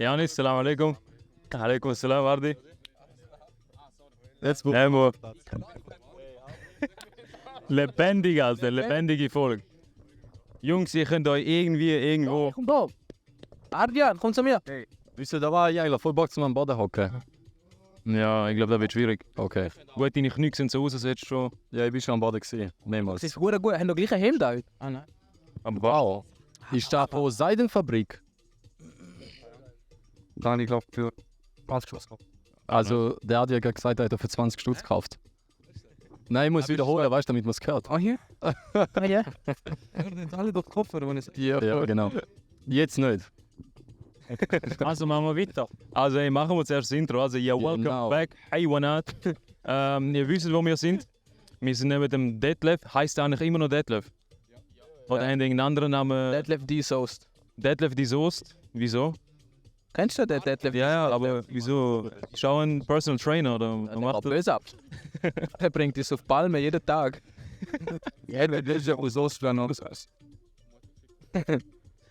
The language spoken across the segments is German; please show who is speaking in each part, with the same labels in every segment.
Speaker 1: Janis, salam alaikum. Alaikum salam, Ardi.
Speaker 2: Let's go.
Speaker 1: Nemo. Lebendig, Alter, lebendige Folge. Jungs, ihr könnt euch irgendwo...
Speaker 3: Komm da. Ardian, komm zu mir.
Speaker 2: Wieso, da war ich eigentlich voll Bock zum am Boden hocken.
Speaker 1: Ja, ich glaube, das wird schwierig.
Speaker 2: Okay.
Speaker 1: Gut, deine Knie sehen so aus, als hättest du schon...
Speaker 2: Ja, ich bin schon am Boden gesehen. Mehrmals.
Speaker 3: Das ist gut. Haben doch gleich ein Hemd da? Ah, nein.
Speaker 1: Aber
Speaker 2: Wow. Ist da von Seidenfabrik?
Speaker 4: Dann, ich glaube, für 20 Schuss.
Speaker 2: Also, der hat ja gerade gesagt, er hat er für 20 Stutz gekauft. Nein, ich muss wiederholen, weißt du, damit man es hört.
Speaker 4: Ah, hier?
Speaker 3: Ah, ja.
Speaker 4: Sind alle durch den Kopf, oder?
Speaker 2: Ja, genau. Jetzt nicht.
Speaker 1: Also machen wir weiter. Also hey, machen wir zuerst das Intro. Also ja, welcome
Speaker 2: Genau.
Speaker 1: back. Hey, Wanat. Ihr wisst, wo wir sind. Wir sind neben dem Detlef. Heißt eigentlich immer noch Detlef? Oder haben die einen anderen Namen?
Speaker 3: Detlef D. Soest.
Speaker 1: Detlef die Soest. Wieso?
Speaker 3: Kennst du den Detlef?
Speaker 1: Ja, aber wieso? Ist auch ein Personal Trainer oder was
Speaker 3: Der
Speaker 1: macht
Speaker 3: macht
Speaker 1: er?
Speaker 3: böse ab. Er bringt dich auf Palme jeden Tag.
Speaker 4: Ja, das ist ja auch so spannend.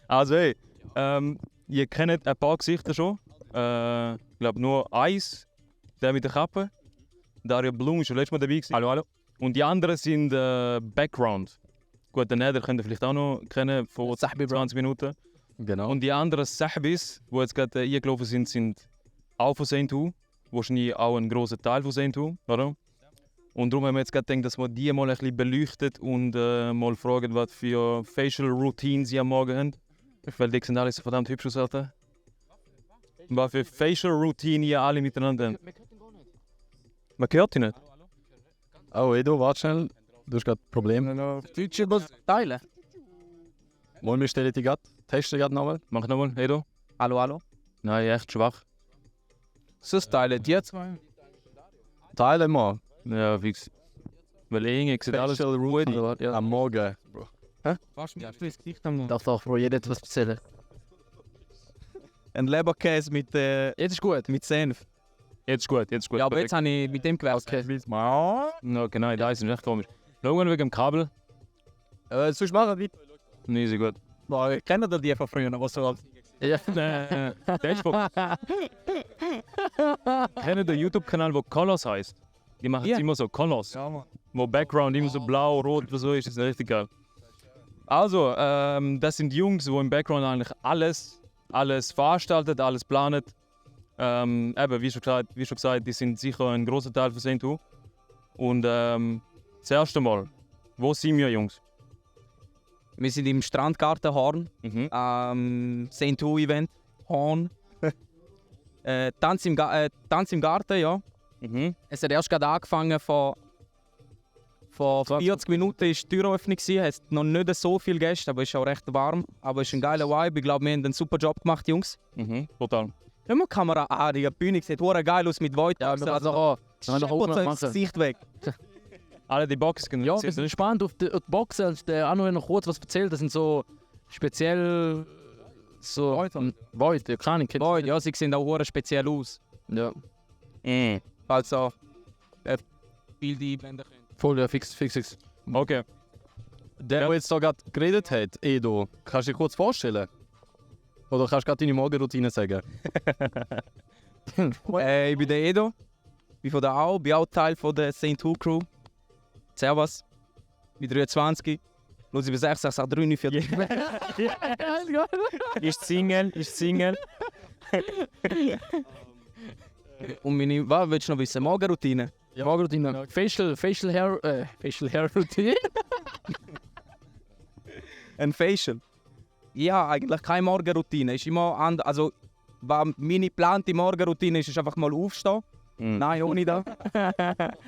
Speaker 1: Also hey, ihr kennt ein paar Gesichter schon. Ich glaube nur eins, der mit der Kappe. Dario Blum ist schon letztes Mal dabei gewesen. Hallo, hallo. Und die anderen sind Background. Gut, den Nether könnt ihr vielleicht auch noch kennen, vor
Speaker 3: Sahbi, Bro.
Speaker 1: 20 Minuten.
Speaker 2: Genau.
Speaker 1: Und die anderen Sahbis, die jetzt gerade eingelaufen sind auch von Saint Who. Wahrscheinlich auch ein grosser Teil von Saint Who, oder? Und darum haben wir jetzt gerade gedacht, dass wir die mal ein bisschen beleuchtet und mal fragen, was für Facial Routines sie am Morgen haben. Weil die sind alle so verdammt hübsch aus, Alter. Was für Facial Routine ihr alle miteinander habt. Man hört ihn nicht.
Speaker 2: Oh, Edo, warte schnell. Du hast gerade Probleme.
Speaker 3: Deutsche muss teilen.
Speaker 2: Wollen wir stellen die gerade? Testen gerade nochmal?
Speaker 1: Mach nochmal, Edo.
Speaker 3: Hallo, hallo.
Speaker 1: Nein, echt schwach.
Speaker 3: Sonst teilen die zwei.
Speaker 2: Teilen wir.
Speaker 1: Ja, fix. Weil irgendwie sieht alles
Speaker 2: Special
Speaker 1: gut
Speaker 2: Routine
Speaker 1: aus. Ja.
Speaker 2: am Morgen.
Speaker 4: Was mir das Gesicht haben.
Speaker 3: Doch, Bro, jeder etwas erzählen.
Speaker 4: Ein Leberkäse mit,
Speaker 3: Jetzt ist gut.
Speaker 4: mit Senf.
Speaker 1: Jetzt ist gut, jetzt ist gut.
Speaker 3: Ja, aber jetzt habe ich mit dem gewechselt.
Speaker 1: No, genau, da ist echt komisch. Schauen wegen dem Kabel.
Speaker 4: Sonst machen wir
Speaker 1: Nee, ist gut.
Speaker 4: weiter. Kennen ihr die von früher, was so
Speaker 3: Ja.
Speaker 1: Der ist von... Kennt den YouTube-Kanal, wo Colors heißt? Die machen
Speaker 3: Ja.
Speaker 1: jetzt immer so Colors.
Speaker 4: Ja, Mann.
Speaker 1: Wo Background immer so blau, rot oder so ist. Das ist richtig geil. Also, das sind Jungs, die im Background eigentlich alles veranstaltet, alles planen. Eben, wie schon gesagt, die sind sicher ein großer Teil von Saint Who. Und das erste Mal, wo sind wir, Jungs?
Speaker 3: Wir sind im Strandgarten Horn. St. Who Event. Horn. Tanz im Garten, ja. Es hat erst gerade angefangen vor 40 Minuten war die Türöffnung. Es hat noch nicht so viele Gäste, aber es ist auch recht warm. Aber es ist ein geiler Vibe. Ich glaube, wir haben einen super Job gemacht, Jungs.
Speaker 1: Total.
Speaker 3: Wenn man die Kamera an, die Bühne sieht hure geil aus mit Void.
Speaker 2: Ja, wir können doch auch. Wir können doch auch
Speaker 3: das
Speaker 2: machen.
Speaker 3: Gesicht weg.
Speaker 1: Alle die Boxen.
Speaker 2: Ja, wir sind gespannt auf die Boxen. Und der Anu hat noch kurz was erzählt. Das sind so speziell. So. Void, ja, keine Ahnung.
Speaker 3: Void, ja, sie sehen auch hure speziell aus.
Speaker 2: Ja.
Speaker 3: Also, viel die blenden können.
Speaker 2: Voll, ja, fix.
Speaker 1: Okay.
Speaker 2: Der jetzt da gerade geredet hat, Edo, kannst du dir kurz vorstellen? Oder kannst du gerade deine Morgenroutine sagen?
Speaker 3: Ich bin der Edo. Bin von der AO, bin auch Teil von der St. Who Crew. Servus. Bin 23. Los, ich bin 6, 6, 3, 9, 4.
Speaker 1: Ist Single.
Speaker 3: Und meine, was willst du noch wissen? Morgenroutine?
Speaker 2: Ja, Morgenroutine. Facial Hair Routine.
Speaker 3: Ein Facial? Ja, eigentlich keine Morgenroutine. Ist immer anders. Also, was meine geplante Morgenroutine ist einfach mal aufstehen. Nein, ohne das.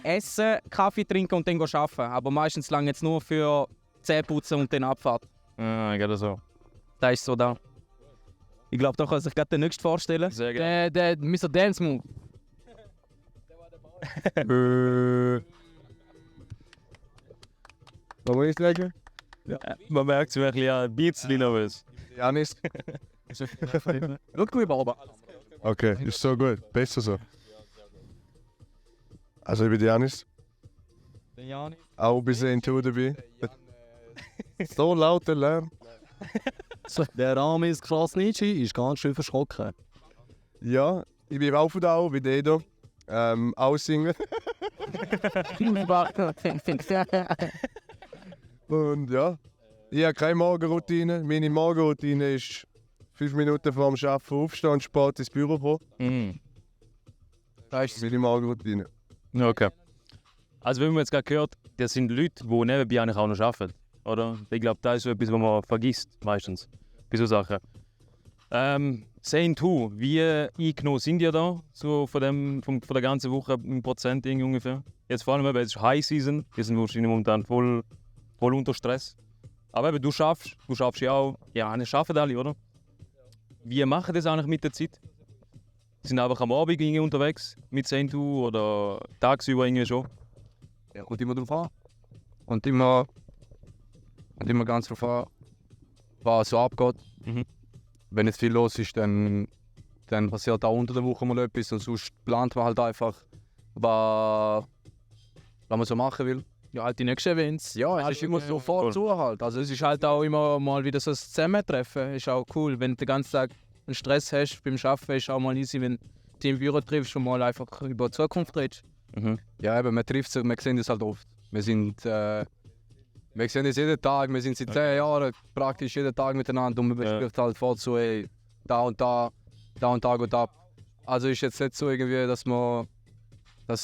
Speaker 3: Essen, Kaffee trinken und dann arbeiten. Aber meistens lange jetzt nur für Zähneputzen und dann Abfahrt.
Speaker 1: Ah, geht das so.
Speaker 3: Das ist so da. Ich glaube, da kann sich gerade der nächste vorstellen.
Speaker 1: Sehr geil.
Speaker 2: Der Mr. Dance Move.
Speaker 4: Was will ich sagen?
Speaker 1: Man merkt es wirklich ein bisschen nervös.
Speaker 4: Janis.
Speaker 3: Schau du über.
Speaker 5: Okay, ist so gut. Besser so. Also ich bin Janis,
Speaker 4: Der Janis.
Speaker 5: auch bei Saint Who dabei. So laut der Lärm.
Speaker 2: Der Ramis Krasnitschi ist ganz schön verschrocken.
Speaker 5: Ja, ich bin Aufdau, wie Dedo. Auch Single. Und ja, ich habe keine Morgenroutine. Meine Morgenroutine ist 5 Minuten vor dem Arbeiten aufstehen und spät ins Büro kommen.
Speaker 1: Mhm.
Speaker 5: Das ist meine Morgenroutine.
Speaker 1: Okay. Also wie man jetzt gerade gehört, das sind Leute, die nebenbei eigentlich auch noch arbeiten. Oder? Ich glaube, das ist so etwas, was man vergisst meistens. Bei so Sachen. Saint Who, wie eingenommen sind ihr da? So von der ganzen Woche im Prozent ungefähr? Jetzt vor allem, es ist High Season, wir sind wahrscheinlich momentan voll unter Stress. Aber eben, du schaffst ja auch. Ja, wir arbeiten alle, oder? Wie machen das eigentlich mit der Zeit? Sind einfach am Abend irgendwie unterwegs mit Saint Who oder tagsüber irgendwie schon?
Speaker 6: Ja, kommt immer drauf an. Und immer ganz drauf an, was so abgeht.
Speaker 1: Mhm.
Speaker 6: Wenn jetzt viel los ist, dann passiert auch unter der Woche mal etwas. Und sonst plant man halt einfach, was man so machen will.
Speaker 2: Ja, halt die nächsten Events.
Speaker 6: Ja, es ist immer so vorzu halt.
Speaker 2: Also es ist halt auch immer mal wieder so ein Zusammentreffen. Ist auch cool, wenn du den ganzen Tag einen Stress hast beim Arbeiten, ist auch mal easy, wenn du im Büro triffst und mal einfach über die Zukunft redest.
Speaker 1: Mhm.
Speaker 6: Ja, eben, man trifft sich, wir sehen das halt oft. Wir sehen das jeden Tag, wir sind seit 10 Jahren praktisch jeden Tag miteinander und man bespricht halt vorzu, hey, da und da geht ab. Also ist jetzt nicht so irgendwie, dass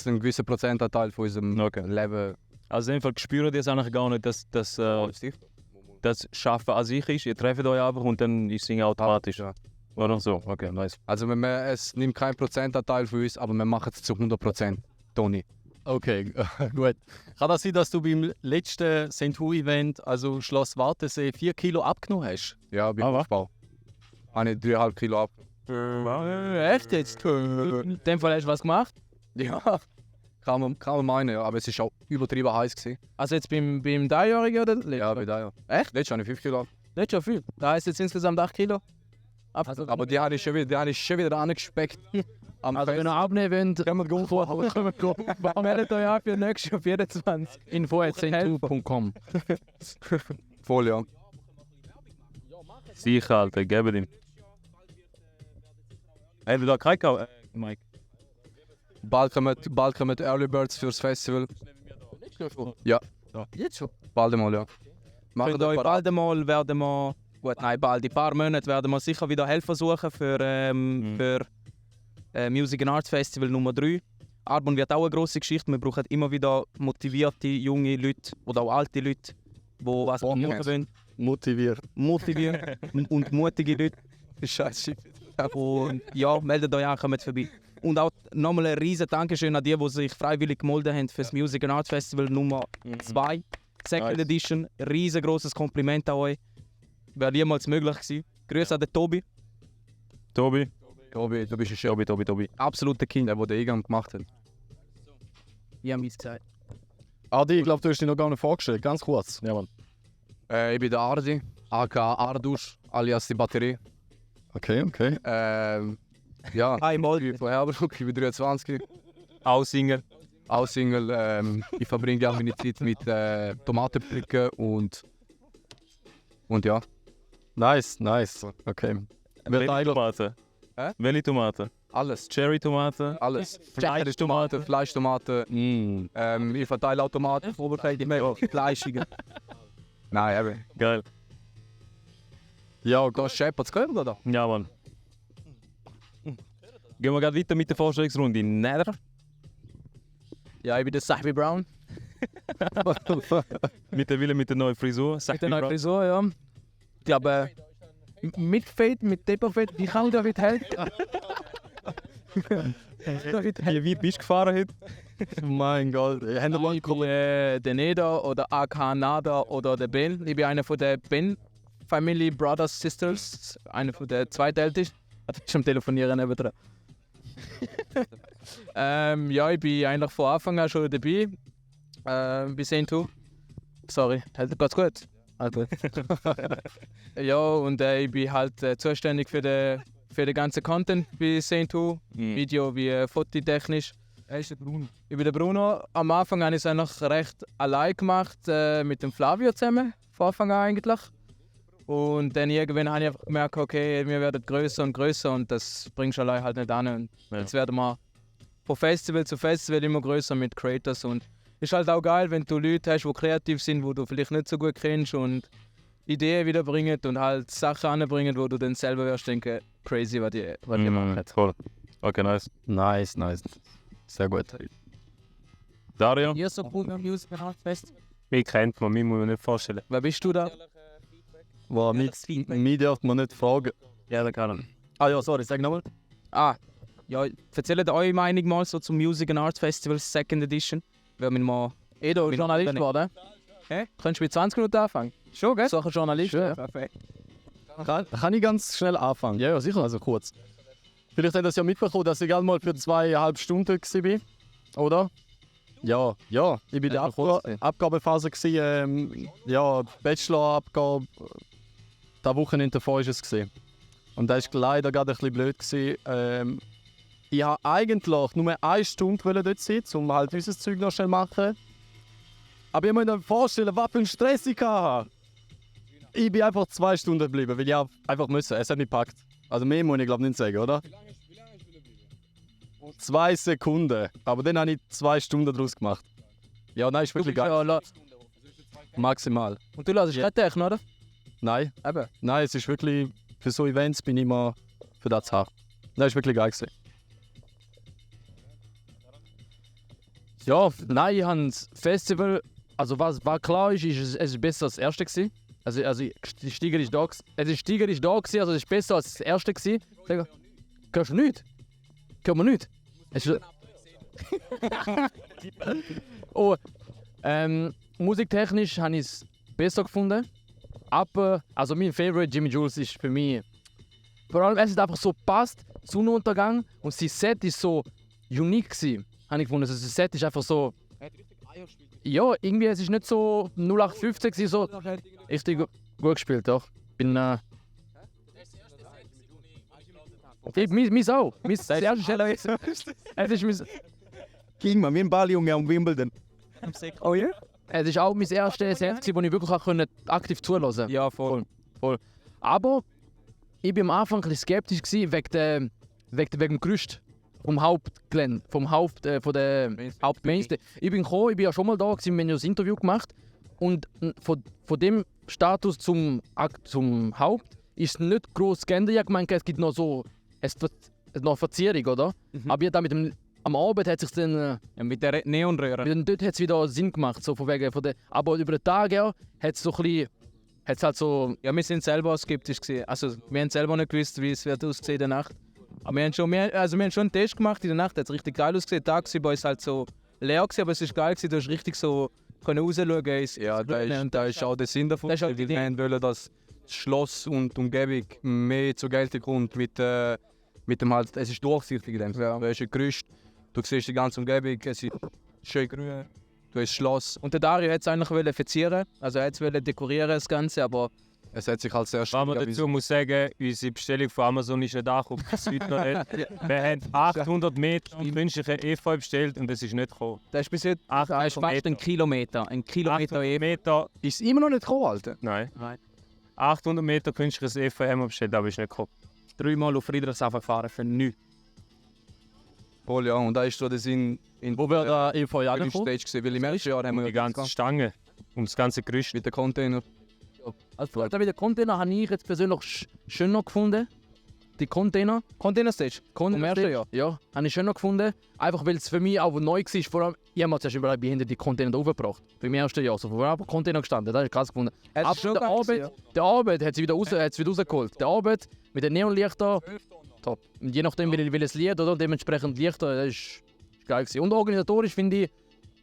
Speaker 6: ein gewisser Prozentanteil von unserem Leben.
Speaker 1: Also in dem Fall spüren die es eigentlich gar nicht, dass das Schaffen an sich ist. Ihr trefft euch einfach und dann ist es automatisch.
Speaker 6: Ja.
Speaker 1: Oder so? Okay, nice.
Speaker 6: Also es nimmt keinen Prozentanteil von uns, aber wir machen es zu 100%. Toni.
Speaker 4: Okay, gut. Kann das sein, dass du beim letzten St. Who-Event, also Schloss Wartensee, 4 Kilo abgenommen hast?
Speaker 6: Ja, beim Aufbau. Habe ich 3,5 Kilo ab.
Speaker 2: Echt jetzt? In dem Fall hast du was gemacht?
Speaker 6: Ja, kann man meinen, ja. Aber es war auch übertrieben heiß gewesen.
Speaker 2: Also jetzt beim Dreijährigen oder letztes?
Speaker 6: Ja, bei dir ja.
Speaker 2: Echt?
Speaker 6: Letztes habe ich 5 Kilo ab.
Speaker 2: Nicht schon viel. Da heisst jetzt insgesamt 8 Kilo.
Speaker 6: Aber die habe ich schon wieder angespeckt.
Speaker 2: Also wenn ihr abnehmen wollt, können wir gehen. Meldet euch an für nächstes Jahr 24. info@saintwho.com.
Speaker 6: Voll, ja.
Speaker 1: Sicher, Alter, geben ihm. Hey, du da keinen gekauft, Mike?
Speaker 6: Bald kommen die Early Birds fürs Festival. Ja.
Speaker 2: Jetzt schon?
Speaker 6: Bald einmal, ja.
Speaker 3: Könnt euch bald einmal werden wir, bald in ein paar Monaten werden wir sicher wieder Helfer suchen für Music and Arts Festival Nummer 3. Arbon wird auch eine grosse Geschichte. Wir brauchen immer wieder motivierte junge Leute oder auch alte Leute, die was machen wollen.
Speaker 4: Motiviert.
Speaker 3: Motivieren und mutige Leute.
Speaker 6: Scheiße.
Speaker 3: Und ja, meldet euch an, kommt vorbei. Und auch nochmal ein riesen Dankeschön an die sich freiwillig gemeldet haben für das Music and Arts Festival Nummer 2, Second
Speaker 1: Nice.
Speaker 3: Edition. Riesengroßes Kompliment an euch. Wäre niemals möglich gewesen. Grüße an den Tobi.
Speaker 1: Tobi?
Speaker 6: Tobi, du bist ein Schön.
Speaker 1: Tobi.
Speaker 3: Absoluter Kind.
Speaker 6: Der den Eingang gemacht hat.
Speaker 2: Ja, meine Zeit.
Speaker 4: Adi, ich glaube, du hast dich noch gar nicht vorgestellt. Ganz kurz. Ja, Mann.
Speaker 6: Ich bin der Ardi, aka Ardusch, alias die Batterie.
Speaker 4: Okay.
Speaker 6: Ja,
Speaker 3: Einmal.
Speaker 6: ich bin von Herbruck, ich bin 23.
Speaker 1: Auch Single.
Speaker 6: Auch Single. Ich verbringe auch meine Zeit mit Tomatenpflücken und ja.
Speaker 4: Nice. Okay.
Speaker 1: Welche Tomaten?
Speaker 6: Hä?
Speaker 1: Welche Tomaten?
Speaker 6: Alles.
Speaker 1: Cherry-Tomaten?
Speaker 6: Alles.
Speaker 1: Fleischtomaten?
Speaker 6: Fleischtomaten. Ich verteile auch Tomaten.
Speaker 3: Fleischige.
Speaker 6: Nein, eben.
Speaker 1: Geil.
Speaker 4: Ja,
Speaker 6: Da ist Shepard's gehört, oder?
Speaker 1: Ja, Mann. Gehen wir gerade weiter mit der Vorstellungsrunde. Nether?
Speaker 2: Ja, ich bin der Sahbi Brown.
Speaker 1: Mit der neuen Frisur.
Speaker 2: Mit der neuen Frisur, ja. Ich glaube, mit Fade, mit Taper-Fade, wie kann ich damit helfen?
Speaker 1: Wie weit bist du gefahren heute?
Speaker 4: mein Gott. Haben wir
Speaker 2: Ich bin der Neda oder AK Nada oder der Ben. Ich bin einer von der Ben Family Brothers Sisters. Einer von der zweitältesten. Hat schon telefonieren nebendran. Ja, ich bin eigentlich von Anfang an schon dabei. Bei Saint Who. Sorry, geht's gut? Also. Ja, und ich bin halt zuständig für den ganzen Content bei Saint Who. Video wie fototechnisch.
Speaker 3: Er ist der Bruno.
Speaker 2: Ich bin der Bruno. Am Anfang habe ich es eigentlich recht allein gemacht, mit dem Flavio zusammen. Von Anfang an eigentlich. Und dann irgendwann habe ich einfach gemerkt, okay, wir werden größer und größer und das bringst du allein halt nicht an. Und jetzt werden wir von Festival zu Festival immer größer mit Creators und ist halt auch geil, wenn du Leute hast, die kreativ sind, die du vielleicht nicht so gut kennst und Ideen wiederbringen und halt Sachen anbringen, wo du dann selber wirst denken, crazy, was die machen.
Speaker 1: Voll. Okay, nice.
Speaker 4: Nice. Sehr gut.
Speaker 1: Dario?
Speaker 2: Ihr so cool beim Music Art Festival?
Speaker 7: Mich kennt man, mich muss man nicht vorstellen.
Speaker 2: Wer bist du da?
Speaker 4: Wow, mich darf man nicht fragen.
Speaker 7: Ja, dann kann er.
Speaker 4: Ah ja, sorry, sag nochmal.
Speaker 3: Ja, erzählt eure Meinung mal so zum Music and Arts Festival Second Edition. Wenn wir mal...
Speaker 2: Edo, Journalist geworden?
Speaker 3: Hä?
Speaker 2: Könntest du mit 20 Minuten anfangen?
Speaker 3: Schon, gell?
Speaker 2: So ein Journalist, ja.
Speaker 3: Perfekt.
Speaker 4: Kann ich ganz schnell anfangen? Ja, sicher, also kurz. Vielleicht habt ihr das ja mitbekommen, dass ich gerade mal für 2,5 Stunden war, oder? Ja, ich war in der Abgabephase. Bachelorabgabe. Das Wochenende davor war es. Und das war leider gerade ein bisschen blöd. Ich wollte eigentlich nur 1 Stunde dort sein, um halt unser Zeug noch schnell zu machen. Aber ich muss mir vorstellen, was für ein Stress ich hatte. Ich bin einfach 2 Stunden geblieben, weil ich einfach musste. Es hat mich gepackt. Also mehr muss ich glaube nicht sagen, oder? 2 Sekunden. Aber dann habe ich 2 Stunden daraus gemacht. Ja, nein, ist wirklich geil. Maximal.
Speaker 2: Und du lässt keine Techno, oder?
Speaker 4: Nein.
Speaker 2: Eben.
Speaker 4: Nein, es ist wirklich... Für so Events bin ich immer für das zu haben. Das ist wirklich geil gewesen.
Speaker 2: Ja, nein, ich habe das Festival, also was klar ist, es ist besser als das erste gewesen. Also die Steiger ist da gewesen. Also die Steiger ist da gewesen, also es ist besser als das erste gewesen. Sag, hörst du nicht? Hört man nicht? Musiktechnisch habe ich es besser gefunden. Aber, also mein Favorite Jimmy Jules ist für mich, vor allem es ist einfach so passt, Sonnenuntergang und sein Set ist so unique gewesen, habe ich gefunden. Also das Set ist einfach so, ja, irgendwie es ist nicht so 0815 gewesen, so richtig gut gespielt, doch. Bin Mis auch. Das erste Stelle es ist mein...
Speaker 3: Ging mal, wie ein Balljunge am Wimbledon. Oh ja?
Speaker 2: Es ist auch mein erstes Set, das ich wirklich auch aktiv zuhören konnte.
Speaker 3: Ja, voll.
Speaker 2: Aber ich war am Anfang ein bisschen skeptisch wegen dem Gerüst vom Hauptgelände, von der Hauptmainstay. Ich bin ja schon mal da, wir haben ja ein Interview gemacht und von dem Status zum Haupt ist es nicht gross geändert. Ich habe gemeint, es gibt noch so noch Verzierung, oder? Aber ja, am Abend hat sich dann...
Speaker 3: mit der Neonröhre.
Speaker 2: Dort hat es wieder Sinn gemacht, so von wegen aber über den Tag ja, hat es so ein bisschen... Hat's halt so...
Speaker 3: Ja, wir sind selber skeptisch gewesen. Also wir haben selber nicht gewusst, wie es wird aussehen in der Nacht. Aber wir haben schon einen Test gemacht in der Nacht, hat es richtig geil ausgesehen. Der Tag war es halt so leer gewesen, aber es ist geil gewesen, du hast richtig so rausschauen. Ja, da ist auch der Sinn davon. Wir wollen, dass das Schloss und die Umgebung mehr zur Geltung kommt mit dem halt, es ist durchsichtig in dem Sinne. Du hast ein Gerüst, du siehst die ganze Umgebung, es ist schön grün, du hast das Schloss.
Speaker 2: Und der Dario wollte es eigentlich verzieren, also er wollte dekorieren das Ganze, aber
Speaker 3: es hat sich halt sehr
Speaker 7: Was man dazu muss sagen, unsere Bestellung von Amazon ist nicht angekommen, bis heute noch nicht. Wir haben 800 Meter künstlichen Efeu bestellt und es ist nicht gekommen.
Speaker 2: das ist bis jetzt
Speaker 7: 800
Speaker 3: fast ein Kilometer. Ein Kilometer
Speaker 7: 800 Meter,
Speaker 3: ist immer noch nicht gekommen, Alter.
Speaker 7: nein. 800 Meter künstliches Efeu haben wir bestellt, aber ist nicht gekommen.
Speaker 3: 3-mal auf Friedrichshafen gefahren für nichts. Voll ja, und da ist so der Sinn in
Speaker 4: Wo wäre der Efeu
Speaker 3: der
Speaker 4: angekommen?
Speaker 3: Stage gewesen, weil im ersten Jahr haben wir
Speaker 7: Die ganze Stange und das ganze Gerüst.
Speaker 3: mit den Container.
Speaker 2: also mit den Container habe ich jetzt persönlich schöner gefunden. Die Container.
Speaker 3: Container Stage?
Speaker 2: Im ersten Jahr? Ja, habe ich schöner gefunden. Einfach weil es für mich auch neu war. Vor allem, ich habe mir zuerst überlegt, wie hinter die Container aufgebracht. Beim ersten Jahr. So, wo einfach Container gestanden. Das ist krass gefunden. Aber der Arbeit hat sie wieder rausgeholt. Der Arbeit mit den Neonlichtern. Top. Und je nachdem, welches Lied oder dementsprechend Lichter, das ist geil gewesen. Und organisatorisch finde ich,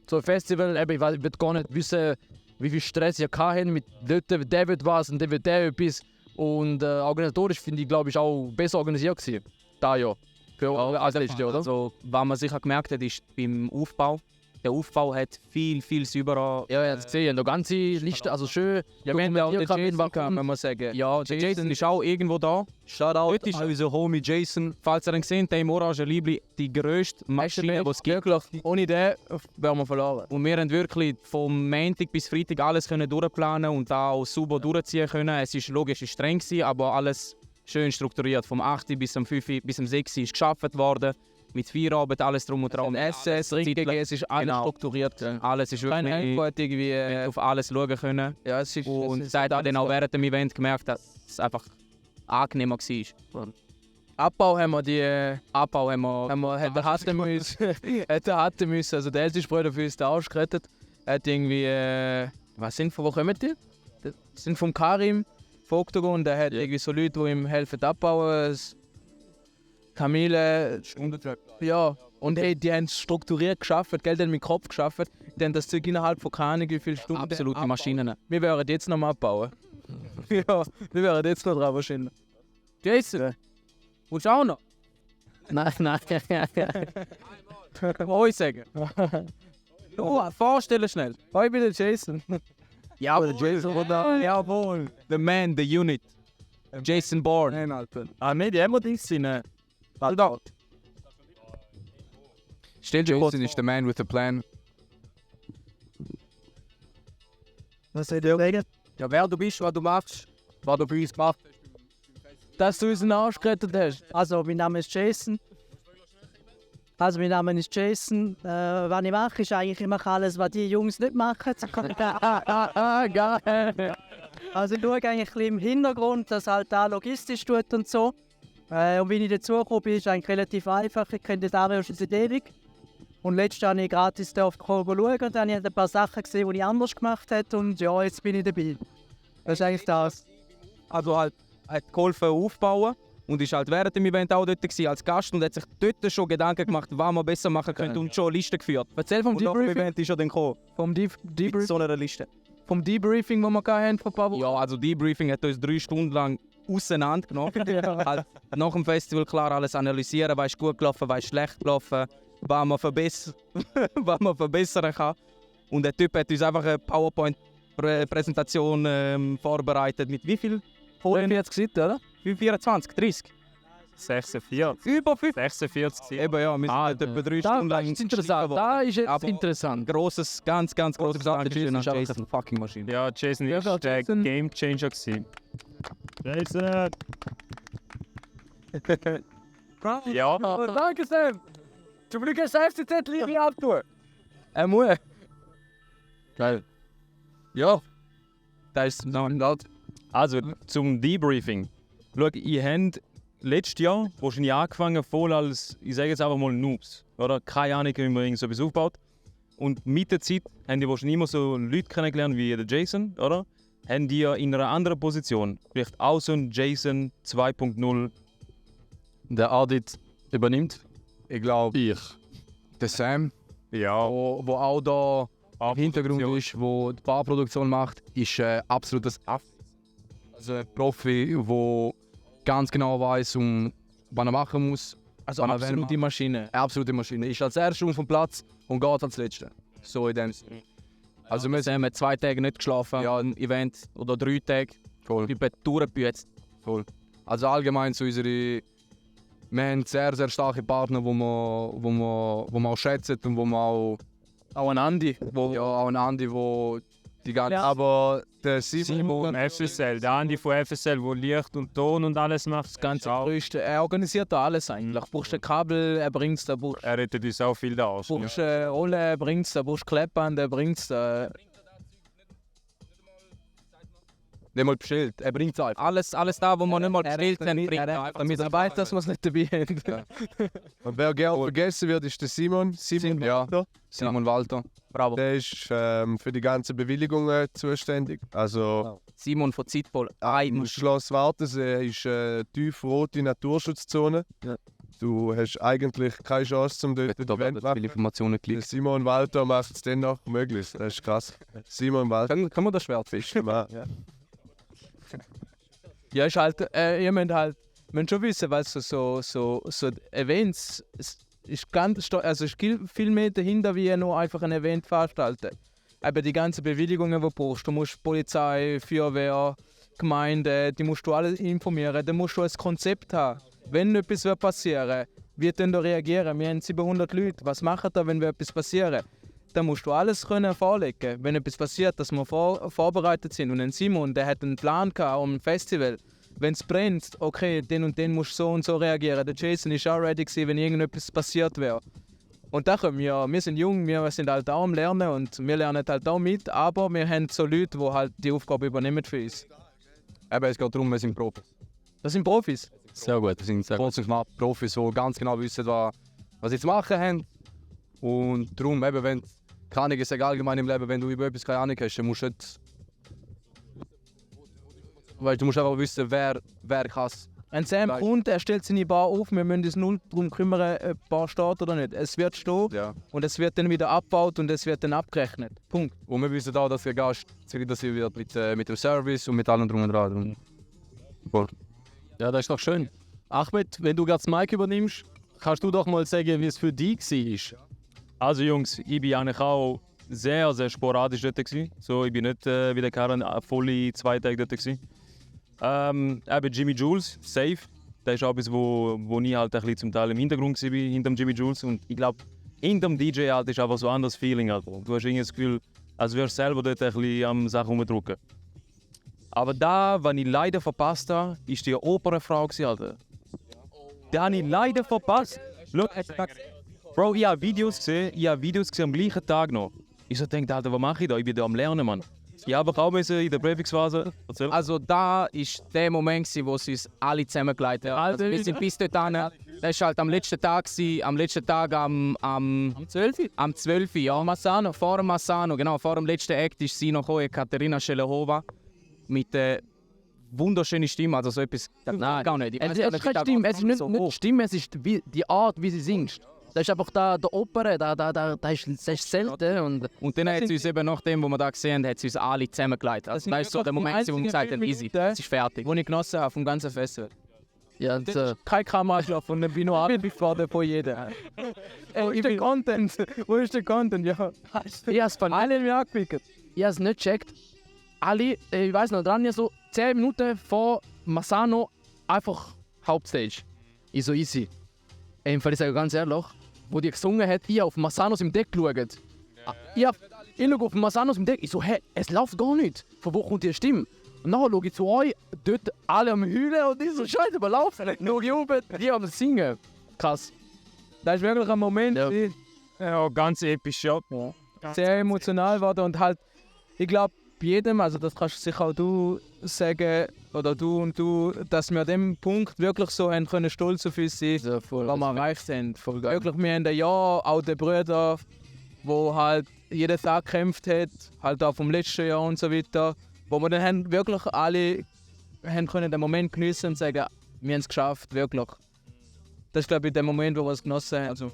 Speaker 2: so ein Festival, eben, ich will gar nicht wissen, wie viel Stress ich hatte mit dort, der wird was und der wird etwas. Und organisatorisch finde ich, glaube ich, auch besser organisiert gewesen. Da ja. Als letztes Jahr, oder?
Speaker 3: Also, was man sicher gemerkt hat, ist beim Aufbau, der Aufbau hat viel sauberer.
Speaker 2: Ja, ihr habt es gesehen, die ganze Liste, also schön.
Speaker 3: Ja, wir haben ja auch den Jason gehabt, muss man sagen. Ja, der Jason ist auch irgendwo da.
Speaker 6: Shoutout
Speaker 3: Dort ist
Speaker 6: an unseren Homie Jason.
Speaker 3: Falls ihr ihn gesehen habt, der im orangen Liebli, die grösste Maschine, die es gibt.
Speaker 2: Wirklich, ohne den wären wir verloren.
Speaker 3: Und wir haben wirklich vom Montag bis Freitag alles können durchplanen und da auch sauber durchziehen können. Es ist logisch, es war streng, aber alles schön strukturiert. Vom 8. bis am 5. bis am 6. ist geschafft worden. Mit Feierabend, alles drum und dran.
Speaker 2: Essen, Trinken, es ist alles
Speaker 3: Genau.
Speaker 2: strukturiert.
Speaker 3: Alles ist
Speaker 2: Kein
Speaker 3: wirklich
Speaker 2: Input irgendwie.
Speaker 3: auf alles schauen können.
Speaker 2: Ja, es ist.
Speaker 3: Und
Speaker 2: es ist
Speaker 3: seit dann auch während dem Event gemerkt, dass es einfach angenehmer war.
Speaker 2: Abbau haben wir die.
Speaker 3: Abbau haben wir
Speaker 2: Hätte hatten müssen. Also der älteste Bruder für uns den Arsch gerettet. Er hat irgendwie. Von wo kommen die? Die sind vom Karim, von Octagon. Der hat irgendwie so Leute, die ihm helfen abbauen. Kamele. Ja. Und hey, die haben strukturiert geschafft, Geld haben mit dem Kopf geschafft. Die haben das Zeug innerhalb von keine Ahnung wie viele Stunden.
Speaker 3: absolute
Speaker 2: abbauen.
Speaker 3: Maschinen.
Speaker 2: Wir werden jetzt noch mal abbauen. Ja, wir werden jetzt noch dran wahrscheinlich. Jason, willst du auch noch?
Speaker 3: Nein.
Speaker 2: Hoi sagen.
Speaker 3: Vorstellen schnell.
Speaker 2: Hoi, bin der Jason.
Speaker 3: Ja, aber der Jason
Speaker 2: Jawohl.
Speaker 3: The man, the unit. Jason Bourne.
Speaker 2: Nein, Alter.
Speaker 7: Ah, nein, die haben wir das in.
Speaker 3: Stell dir kurz.
Speaker 6: Jason ist der Man with the Plan.
Speaker 8: Was soll ich sagen?
Speaker 3: Ja, wer du bist, was du machst, was du bei uns gemacht hast.
Speaker 2: Dass du unseren Arsch gerettet hast.
Speaker 8: Also, mein Name ist Jason. Was ich mache, ist eigentlich, ich mache alles, was die Jungs nicht machen.
Speaker 2: Geil.
Speaker 8: Also ich schaue eigentlich ein bisschen im Hintergrund, dass halt da logistisch tut und so. Und wie ich dazu gekommen bin, ist eigentlich relativ einfach. Ich kenne den Dario schon seit ewig. Und letztes Jahr habe ich gratis schauen und dann habe ich ein paar Sachen gesehen, die ich anders gemacht habe. Und ja, jetzt bin ich dabei. Das ist eigentlich das.
Speaker 3: Also halt, hat geholfen aufbauen und ist halt während dem Event auch dort gewesen, als Gast und hat sich dort schon Gedanken gemacht, was man besser machen könnte und schon Listen geführt.
Speaker 2: Erzähl vom
Speaker 3: Und nach dem
Speaker 2: Debriefing.
Speaker 3: Event ist er dann gekommen.
Speaker 2: Vom
Speaker 3: Mit
Speaker 2: Debriefing.
Speaker 3: so einer Liste.
Speaker 2: Vom Debriefing, das wir hatten vor ein paar Wochen.
Speaker 3: Ja, also Debriefing hat uns 3 Stunden lang auseinandergenommen. Halt nach dem Festival klar alles analysieren, was ist gut gelaufen, was ist schlecht gelaufen, was man verbessern kann. Und der Typ hat uns einfach eine PowerPoint-Präsentation vorbereitet mit wie viel?
Speaker 2: 45 Seiten, oder?
Speaker 3: 24, 30?
Speaker 7: 46.
Speaker 3: Über 5?
Speaker 7: 46.
Speaker 3: Eben ja, wir sind etwa 3 Stunden lang
Speaker 2: Das ist interessant. Da ist jetzt
Speaker 3: Aber-
Speaker 2: interessant.
Speaker 3: Grosses, ganz grosses Dankeschön an
Speaker 2: Jason ist
Speaker 3: Jason fucking Maschine.
Speaker 7: Ja, Jason
Speaker 2: Ja,
Speaker 7: ist der
Speaker 2: Jason.
Speaker 7: Game Changer gewesen. Jason! Ja,
Speaker 2: Danke, Sam. Zum Glück hast du das FCZ Liebe abtun. Muss.
Speaker 3: Geil. Ja. Das ist noch ein Alt.
Speaker 1: Also zum Debriefing. Schau, ihr habt letztes Jahr wahrscheinlich angefangen voll als, ich sage jetzt einfach mal Noobs. Oder? Keine Ahnung, wie man irgend so etwas aufbaut. Und mit der Zeit habt ihr wahrscheinlich immer so Leute kennengelernt wie der Jason, oder? Habt ihr in einer anderen Position vielleicht auch so einen Jason 2.0?
Speaker 4: Der Audit übernimmt
Speaker 6: Ich glaube,
Speaker 4: ich.
Speaker 6: der Sam,
Speaker 7: ja.
Speaker 6: wo auch da im Hintergrund ist, wo die Barproduktion macht, ist absolutes Aff. Also ein Profi, der ganz genau weiß, was er machen muss.
Speaker 3: Also
Speaker 6: Wann er
Speaker 3: absolute
Speaker 6: will.
Speaker 3: Maschine.
Speaker 6: Eine absolute Maschine. Ist als Erster auf dem Platz und geht als Letzter. So in dem Sinne. Also wir
Speaker 3: Wir haben 2 Tage nicht geschlafen,
Speaker 6: Ja.
Speaker 3: ein Event oder 3 Tage.
Speaker 6: voll.
Speaker 3: Über durchgebüßt.
Speaker 6: Also allgemein so unsere. Wir haben sehr, sehr starke Partner, wo wir auch schätzen und wo wir auch.
Speaker 2: Auch ein Andi.
Speaker 6: Ja, auch ein Andi, wo die ganze.
Speaker 8: Ja.
Speaker 5: Aber der Simon,
Speaker 7: Vom FSL, der Andi von FSL, der Licht und Ton und alles macht.
Speaker 2: Das ganze
Speaker 7: Auch.
Speaker 2: Größte. Er organisiert da alles eigentlich. Brauchst du ein Kabel, er bringt's da. Brauchst
Speaker 7: Er rettet uns auch viel da aus. Ja.
Speaker 2: du eine Rolle, er bringt's da. Brauchst du Kleppband, er bringt's da.
Speaker 6: Nicht mal bestellt, er bringt es einfach.
Speaker 3: Alles da, wo man nicht mal bestellt hat, bringt er einfach.
Speaker 2: Damit dabei, dass wir es nicht dabei haben.
Speaker 5: und wer gerne vergessen wird, ist der Simon. Simon
Speaker 6: Ja.
Speaker 5: Walter.
Speaker 6: Simon Walter.
Speaker 3: Bravo.
Speaker 5: Der ist für die ganzen Bewilligungen zuständig. Also
Speaker 3: Simon von Zeitpol.
Speaker 5: im Schloss Wartensee ist tiefrote Naturschutzzone.
Speaker 8: Ja.
Speaker 5: Du hast eigentlich keine Chance, um dort
Speaker 6: Ich
Speaker 5: ein
Speaker 6: habe
Speaker 5: Event zu
Speaker 6: viele
Speaker 5: machen.
Speaker 6: Informationen
Speaker 5: Der
Speaker 6: geklickt.
Speaker 5: Simon Walter macht es dennoch möglich. Das ist krass. Simon Walter.
Speaker 6: Kann man das Schwert fischen?
Speaker 5: Mann.
Speaker 2: Ja, ist halt, ihr müsst halt, müsst schon wissen, weil so Events, ist viel mehr dahinter, wie nur einfach ein Event veranstalten. Eben die ganzen Bewilligungen, die du brauchst. Du musst Polizei, Feuerwehr, Gemeinde, die musst du alle informieren. Dann musst du ein Konzept haben. Wenn etwas passieren wie können da reagieren? Wir haben 700 Leute. Was machen da, wenn etwas passiert? Dann musst du alles vorlegen, wenn etwas passiert, dass wir vorbereitet sind. Und ein Simon, der hat einen Plan gehabt um ein Festival. Wenn es brennt, okay, den und den musst du so und so reagieren. Der Jason ist auch ready gewesen, wenn irgendetwas passiert wäre. Und da können wir sind jung, wir sind halt auch am Lernen und wir lernen halt auch mit, aber wir haben so Leute, die halt die Aufgabe übernehmen für uns.
Speaker 6: Eben, es geht darum, wir sind Profis.
Speaker 2: Das sind Profis.
Speaker 6: Sehr gut, wir sind kurz und knapp Profis, die ganz genau wissen, was sie zu machen haben. Und darum, eben, wenn keine Ahnung ist, allgemein im Leben, wenn du über etwas keine Ahnung hast, dann musst du nicht. Weißt, du musst einfach wissen, wer kann es.
Speaker 2: Wenn Sam kommt, er stellt seine Bar auf, wir müssen uns null darum kümmern, ob die Bar steht oder nicht. Es wird stehen und es wird dann wieder abgebaut und es wird dann abgerechnet. Punkt.
Speaker 6: Und wir wissen auch, dass der Gast zufrieden wird mit dem Service und mit allem drum und dran.
Speaker 4: Ja, das ist doch schön. Ahmed, wenn du gerade das Mic übernimmst, kannst du doch mal sagen, wie es für dich war.
Speaker 1: Also Jungs, ich war eigentlich auch sehr, sehr sporadisch dort gewesen. So, ich bin nicht wie der Karen volle 2 Tage dort gewesen. Eben Jimmy Jules, safe. Das ist auch etwas, wo ich halt ein bisschen zum Teil im Hintergrund war, hinter Jimmy Jules. Und ich glaube, hinter dem DJ halt ist einfach so ein anderes Feeling. Alter. Du hast irgendwie das Gefühl, als wärst du selber dort ein bisschen am Sachen rumdrücken. Aber da, was ich leider verpasst habe, war die Opernfrau. Alter. Da habe ich leider verpasst. Look, Bro, ich habe Videos gesehen am gleichen Tag noch. Ich so dachte, Alter, was mache ich da? Ich bin da am Lernen, Mann. Ich habe auch in der Prefixphase. Erzähl.
Speaker 3: Also da war der Moment, wo sie uns alle zusammengeleitet haben. Also wir sind bis dorthin. Das war halt am letzten Tag, am 12. Am 12. Ja. Massano, vor dem Massano, genau, vor dem letzten Act ist sie noch gekommen, Katerina Schelehova. Mit der wunderschönen Stimme, also so etwas. Nein, gar nicht.
Speaker 9: Es ist keine Stimme, es ist nicht die Stimme, es ist die Art, wie sie singt. Das ist einfach der Oper, das ist selten.
Speaker 3: Und dann hat sie uns eben, nachdem, wo wir da gesehen haben, hat sie uns alle zusammengeleitet. Also das ist so der Moment, wo wir gesagt haben, easy, es ist fertig.
Speaker 2: Den ich genossen habe vom ganzen Festival.
Speaker 9: Ja,
Speaker 2: Keine Kamera gelaufen und dann bin ich noch abgefahren von jedem. Wo ist der Content? Wo ist der Content? Ja.
Speaker 9: Ich habe es
Speaker 2: Alle mir angeklickt.
Speaker 9: Ich habe es nicht gecheckt. Alle, ich weiß noch dran, so 10 Minuten vor Massano einfach Hauptstage. Ich so easy. Ich sage ganz ehrlich, wo die gesungen hat, ich habe auf Massanos im Deck geschaut. Ich schaue auf Massanos im Deck, ich so, hä, es läuft gar nicht. Von wo kommt die Stimme? Und dann schaue ich zu euch, dort alle am Heulen und ich so, scheiße, wir laufen. Nur jubeln, die am Singen. Krass.
Speaker 2: Das ist wirklich ein Moment,
Speaker 7: Ja, ganz episch, ja.
Speaker 2: sehr emotional war und halt, ich glaube, bei jedem, also das kannst sicher auch du sagen, oder du und du, dass wir an dem Punkt wirklich so haben können stolz auf uns sein,
Speaker 9: Ja, voll,
Speaker 2: was wir erreicht haben. Wirklich, wir haben ja auch den Brüder, wo halt jeden Tag gekämpft hat, halt auch vom letzten Jahr und so weiter, wo wir dann haben wirklich alle haben können den Moment geniessen und sagen, wir haben es geschafft, wirklich. Das ist glaube ich der Moment, wo wir es genossen haben. Also,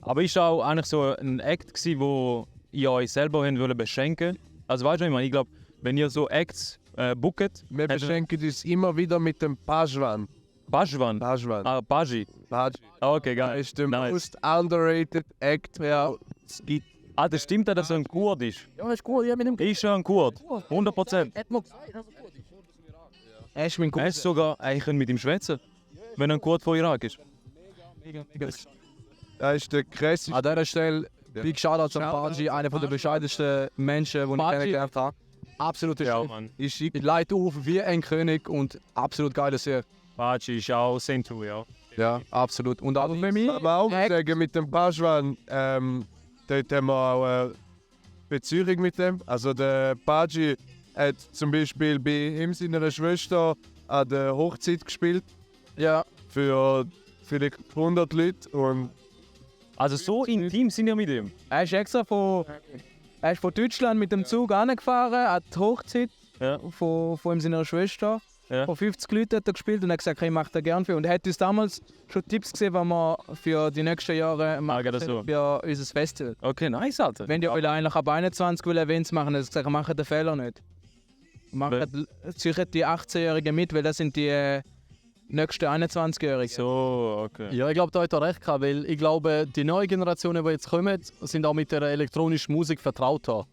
Speaker 1: Aber ist auch eigentlich so ein Act gewesen, wo ihr euch selber beschenken wollt. Also weißt du, ich glaube, wenn ihr so Acts booket...
Speaker 5: Wir beschenken uns immer wieder mit dem Pajwan.
Speaker 1: Pajwan?
Speaker 5: Pajwan.
Speaker 1: Ah, Paji.
Speaker 5: Paji.
Speaker 1: Okay, geil.
Speaker 5: Das ist der
Speaker 1: Nice.
Speaker 5: most underrated Act, der es gibt.
Speaker 1: Ah, das stimmt, dass er ein Kurd ist.
Speaker 9: Ja, ist gut, ja, mit dem
Speaker 1: Ist schon ein Kurd. 100%.
Speaker 9: Hat man gesagt, das ist gut.
Speaker 2: er ist mein
Speaker 1: Er ist sogar, ich könnte mit ihm schwätzen, wenn er ein Kurd von Irak ist.
Speaker 5: Das ist der krasseste.
Speaker 6: An dieser Stelle, Big Shoutout an Paji, einer der bescheidensten Menschen, die ich kennengelernt habe. Absoluter
Speaker 7: Ja,
Speaker 6: Chef.
Speaker 7: Mann.
Speaker 6: Ich leite auf wie ein König und absolut geiler Sehr.
Speaker 7: Paci ist auch Centu, ja.
Speaker 6: Ja, absolut. Und auch
Speaker 2: für mich,
Speaker 5: Aber auch sagen, mit dem Pajwan, dort haben wir auch eine Beziehung mit dem. Also der Paji hat zum Beispiel bei ihm seiner Schwester an der Hochzeit gespielt.
Speaker 2: ja,
Speaker 5: Für vielleicht 100 Leute. Und
Speaker 1: Also so intim sind wir mit ihm.
Speaker 2: er ist extra von Deutschland mit dem Zug angefahren, an die Hochzeit
Speaker 1: Ja.
Speaker 2: von seiner Schwester.
Speaker 1: Ja.
Speaker 2: Von 50 Leuten hat er gespielt und er hat gesagt, ich mache das gerne für. Und er hat uns damals schon Tipps gesehen, was wir für die nächsten Jahre machen
Speaker 1: gerade so.
Speaker 2: für unser Festival.
Speaker 1: Okay, nice, Alter.
Speaker 2: Wenn die euch eigentlich ab 21 Events machen, dann gesagt, macht den Fehler nicht. Zieht die 18-Jährigen mit, weil das sind die nächsten 21-Jährigen.
Speaker 1: So, okay.
Speaker 4: Ja, ich glaube, da hat er recht gehabt, weil ich glaube, die neuen Generationen, die jetzt kommen, sind auch mit der elektronischen Musik vertrauter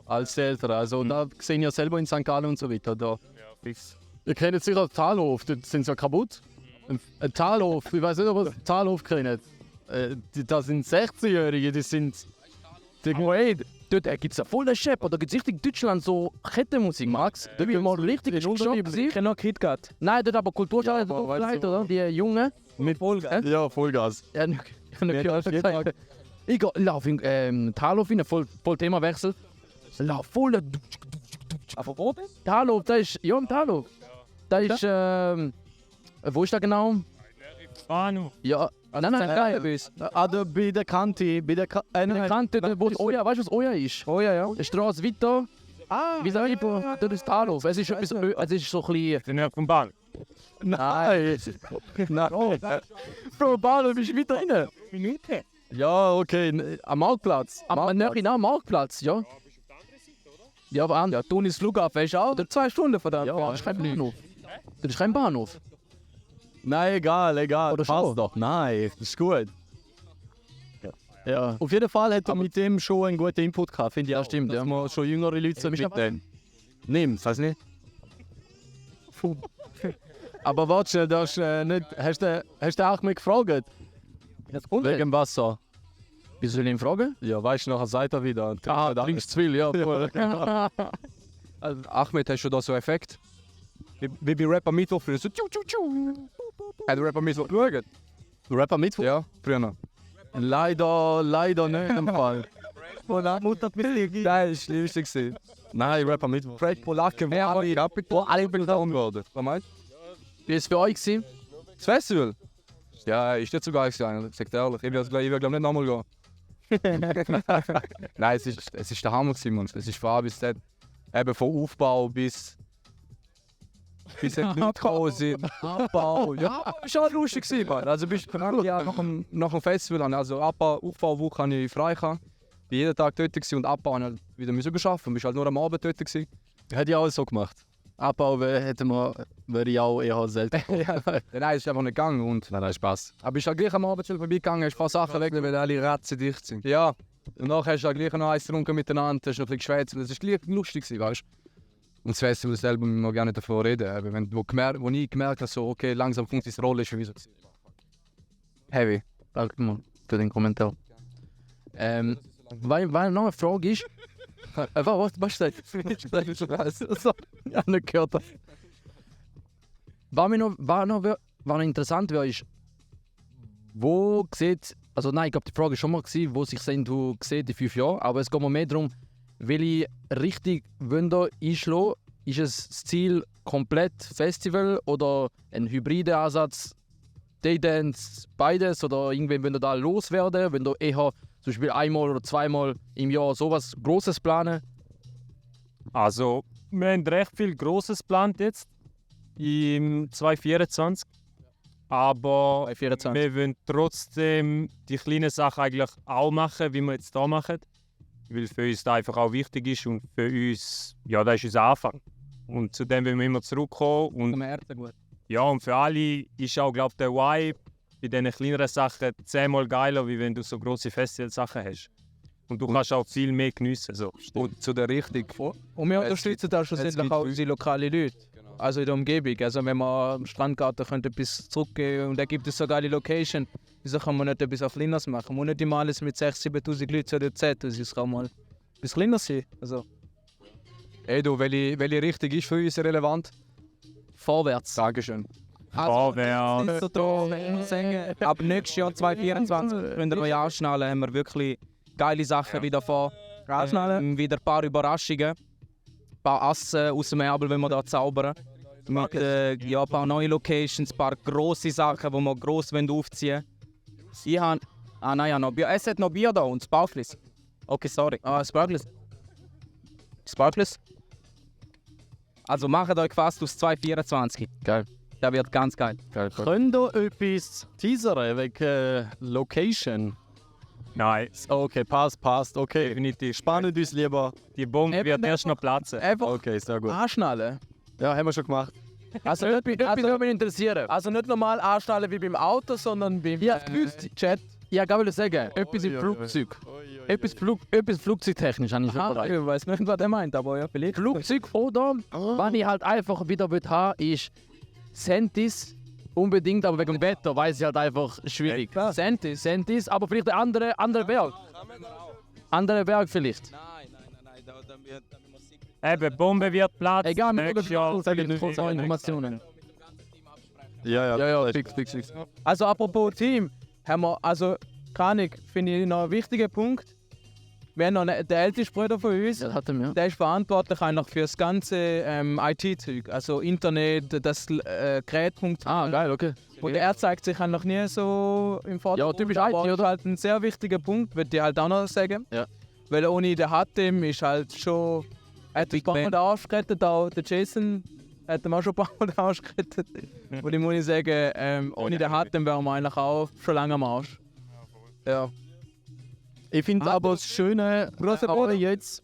Speaker 4: als die Älteren. Also da sehen ja selber in St. Gallen und so weiter. Da.
Speaker 1: Fix.
Speaker 4: Ihr kennt sicher den Talhof, dort sind sie ja kaputt. Ein Talhof, ich weiß nicht, ob ihr den Talhof kennt. Das sind 16-Jährige, die sind...
Speaker 9: Hey, dort gibt es ja voll den Shep, da gibt es richtig Deutschland so Kettenmusik, Max. Da wird mal richtig gestoppt.
Speaker 2: Ich kenne noch KitKat.
Speaker 9: Nein, dort aber Kulturschale,
Speaker 4: Ja, aber weißt du-
Speaker 9: oder? Die Jungen.
Speaker 2: Mit Vollgas.
Speaker 4: Ja, Vollgas.
Speaker 9: Ja, ich laufe in Talhof rein, voll Themawechsel. Lauf voll.
Speaker 2: Aber wo denn?
Speaker 9: Talhof, da ist. Ja, im Talhof. Da ist. Wo ist da genau?
Speaker 7: Manu.
Speaker 9: Ja, nein, nein.
Speaker 4: Bei der Kante, bei der
Speaker 9: Der Kante, wo das Oja, weißt du, was Oja ist?
Speaker 2: Oh ja.
Speaker 9: Eine Straße weiter. Wie sag ich, dort ist Talhof. Es ist etwas, es ist so ein bisschen.
Speaker 7: Den Nähe vom Ball.
Speaker 4: Nein! Nein.
Speaker 9: Bro, Bahnhof, bist du weiter rein?
Speaker 7: Minute.
Speaker 4: Ja, okay, am Marktplatz.
Speaker 9: Am Marktplatz, ja. Ja, aber an.
Speaker 2: Ja, Tunis Flughafen ist auch 2 Stunden von da.
Speaker 9: Ja, das ist kein Bahnhof. Das ist kein Bahnhof.
Speaker 4: Nein, egal.
Speaker 9: Oder
Speaker 4: Passt
Speaker 9: schon?
Speaker 4: doch. Nein, das ist gut.
Speaker 9: Ja.
Speaker 4: Auf jeden Fall hat er mit dem schon einen guten Input gehabt, finde ich auch.
Speaker 9: stimmt,
Speaker 4: Dass
Speaker 9: ja.
Speaker 4: man schon jüngere Leute
Speaker 9: bist
Speaker 4: mitnehmen. Nimm, weiß nicht.
Speaker 9: Aber
Speaker 4: Warte schnell, das ist nicht... Hast du auch mich gefragt? Wegen dem Wasser.
Speaker 9: wie soll ich ihn fragen?
Speaker 4: Ja, weißt du, nachher sagt er wieder.
Speaker 9: Ah, trinkst zu viel, ja.
Speaker 6: Ahmed, hast du da so einen Effekt? Wie bei Rapper Mittwoch früher, so tschu tschu tschu. Hat Rapper Mittwoch geschaut?
Speaker 4: Rapper Mittwoch?
Speaker 6: Ja, früher.
Speaker 4: Leider nicht im Fall.
Speaker 2: Mutter mit dir.
Speaker 6: Nein, das war lustig gewesen.
Speaker 4: Nein, Rapper Mittwoch.
Speaker 6: Fred Polacke, wo alle belohnt wurden. Was meinst
Speaker 9: Wie war es für euch? Gewesen?
Speaker 6: du? Das Festival? Ja, ist nicht so geil gewesen, sag dir ehrlich. Ich will glaube nicht nochmal gehen. Nein, es ist der Hammer gewesen, Mann. Es ist von A bis Z. Eben von Aufbau bis die Leute gekommen sind. Abbau. Ja, es war auch lustig gewesen, Mann. Also bist du ja, nach dem Festival, also Aufbauwoche habe ich frei gehabt. Bin jeden Tag dort gewesen und Abbau habe ich wieder arbeiten. Bist halt nur am Abend dort gewesen.
Speaker 4: Hätte ich auch so gemacht. Abbau würde ich auch eher selten.
Speaker 6: Nein, es ist einfach nicht gegangen. Und
Speaker 4: Nein, Spaß.
Speaker 6: aber bist halt gleich am Abend schon vorbeigegangen, hast ein paar Sachen weg, weil alle Rätsel dicht sind. Ja. Und nachher hast du halt gleich noch eins getrunken miteinander, hast noch ein bisschen geschwätzt. Und es war gleich lustig, weißt du. Und das Festival selber müssen wir gar nicht davon reden. Aber wo ich gemerkt habe, so, okay, langsam kommt diese Rolle, ist wie so heavy.
Speaker 9: Danke mal für den Kommentar. Weil noch eine Frage ist. Was ist das? Ich habe nicht gehört. Was noch interessant wäre, ist, wo sieht. Also, nein, ich glaube, die Frage war schon mal, wo sich du sieht in 5 Jahren. Aber es geht mir mehr darum, welche Richtung wollt ihr einschlagen? Ist es das Ziel komplett Festival oder ein hybrider Ansatz? Daydance, beides? Oder irgendwann wollt ihr da loswerden? Wenn ihr eher zum Beispiel einmal oder zweimal im Jahr sowas Großes planen?
Speaker 7: Also, wir haben recht viel Grosses geplant jetzt im 2024. Aber
Speaker 2: 24.
Speaker 7: wir wollen trotzdem die kleinen Sachen eigentlich auch machen, wie wir jetzt hier machen. Weil für uns das einfach auch wichtig ist und für uns, ja, das ist unser Anfang. Und zu dem wollen wir immer zurückkommen. Und, ja, und für alle ist auch, glaube ich, der Vibe bei diesen kleineren Sachen 10-mal geiler, wie wenn du so grosse Festival-Sachen hast. Und du kannst auch viel mehr geniessen. So.
Speaker 6: Und zu der Richtung.
Speaker 2: Und wir unterstützen da schlussendlich auch unsere lokalen Leute. Also in der Umgebung. Also wenn man am Strandgarten könnte etwas zurückgehen und da gibt es so geile Location, wieso kann man nicht etwas auf Kleines machen? Man muss nicht immer alles mit 6'000, 7'000 Leuten oder 10'000, es kann mal etwas kleiner sein. Also.
Speaker 6: Ey du, welche Richtung ist für uns relevant?
Speaker 2: Vorwärts.
Speaker 6: Dankeschön.
Speaker 7: Vorwärts.
Speaker 2: Ab nächstes Jahr 2024, wenn wir euch anschnallen, haben wir wirklich geile Sachen wieder vor. Wieder ein paar Überraschungen. Ein paar Assen aus dem Ärmel, wenn wir da zaubern. Mit ja, ein paar neue Locations, ein paar grosse Sachen, die wir gross aufziehen wollen. Ich habe... Ah nein, ja, noch Bier. Es hat noch Bier da und Sparklis. Okay, sorry. Ah, Sparklis. Sparklis? Also macht euch fast aus 2024.
Speaker 4: Geil.
Speaker 2: Das wird ganz geil.
Speaker 4: Könnt ihr etwas teasern wegen Location?
Speaker 7: Nein,
Speaker 4: Okay, passt. Okay.
Speaker 7: definitiv.
Speaker 4: Spannen uns lieber.
Speaker 7: Die Bombe wird erst noch platzen.
Speaker 2: Einfach
Speaker 4: Okay, sehr gut.
Speaker 2: anschnallen.
Speaker 4: Ja, haben wir schon gemacht.
Speaker 9: Also etwas würde mich interessieren.
Speaker 2: Also nicht normal anschnallen wie beim Auto, sondern beim
Speaker 9: Ja,
Speaker 2: Chat.
Speaker 9: Ja, ich wollte sagen, etwas im Flugzeug. Etwas flugzeugtechnisch habe ich schon bereit.
Speaker 2: Ich weiß nicht, was er meint, aber ja, vielleicht.
Speaker 9: Flugzeug oder was ich halt einfach wieder haben will, ist Sentis. Unbedingt, aber wegen dem Wetter weiß ich halt einfach schwierig. Sentis, aber vielleicht ein anderer Berg. Anderer Berg vielleicht.
Speaker 7: Eben, Bombe wird Platz.
Speaker 9: Egal, wir
Speaker 7: nächstes Jahr.
Speaker 9: sagen Informationen.
Speaker 4: Ja,
Speaker 3: fix. Also apropos Team, haben wir, also Kranig finde ich noch einen wichtigen Punkt. Wir haben noch den ältesten Bruder von uns,
Speaker 9: Das hatten wir.
Speaker 3: der ist verantwortlich eigentlich für das ganze IT-Zeug, also Internet, das Gerät funktioniert.
Speaker 9: Ah, geil, okay.
Speaker 3: Und er zeigt sich eigentlich nie so im Vordergrund.
Speaker 9: typisch
Speaker 3: aber
Speaker 9: IT,
Speaker 3: ist
Speaker 9: oder?
Speaker 3: halt ein sehr wichtiger Punkt, würde ich halt auch noch sagen.
Speaker 9: Ja.
Speaker 3: Weil ohne den Hatem ist halt schon... Er hat ein paar Mal den Arsch gerettet, auch der Jason hat ihm auch schon ein paar Mal den Arsch gerettet. Und ich muss sagen, ohne den Hatem wären wir eigentlich auch schon lange am Arsch. Ja.
Speaker 4: Ich finde aber das Schöne
Speaker 3: Grosser
Speaker 4: an
Speaker 3: Bruder.
Speaker 4: euch jetzt.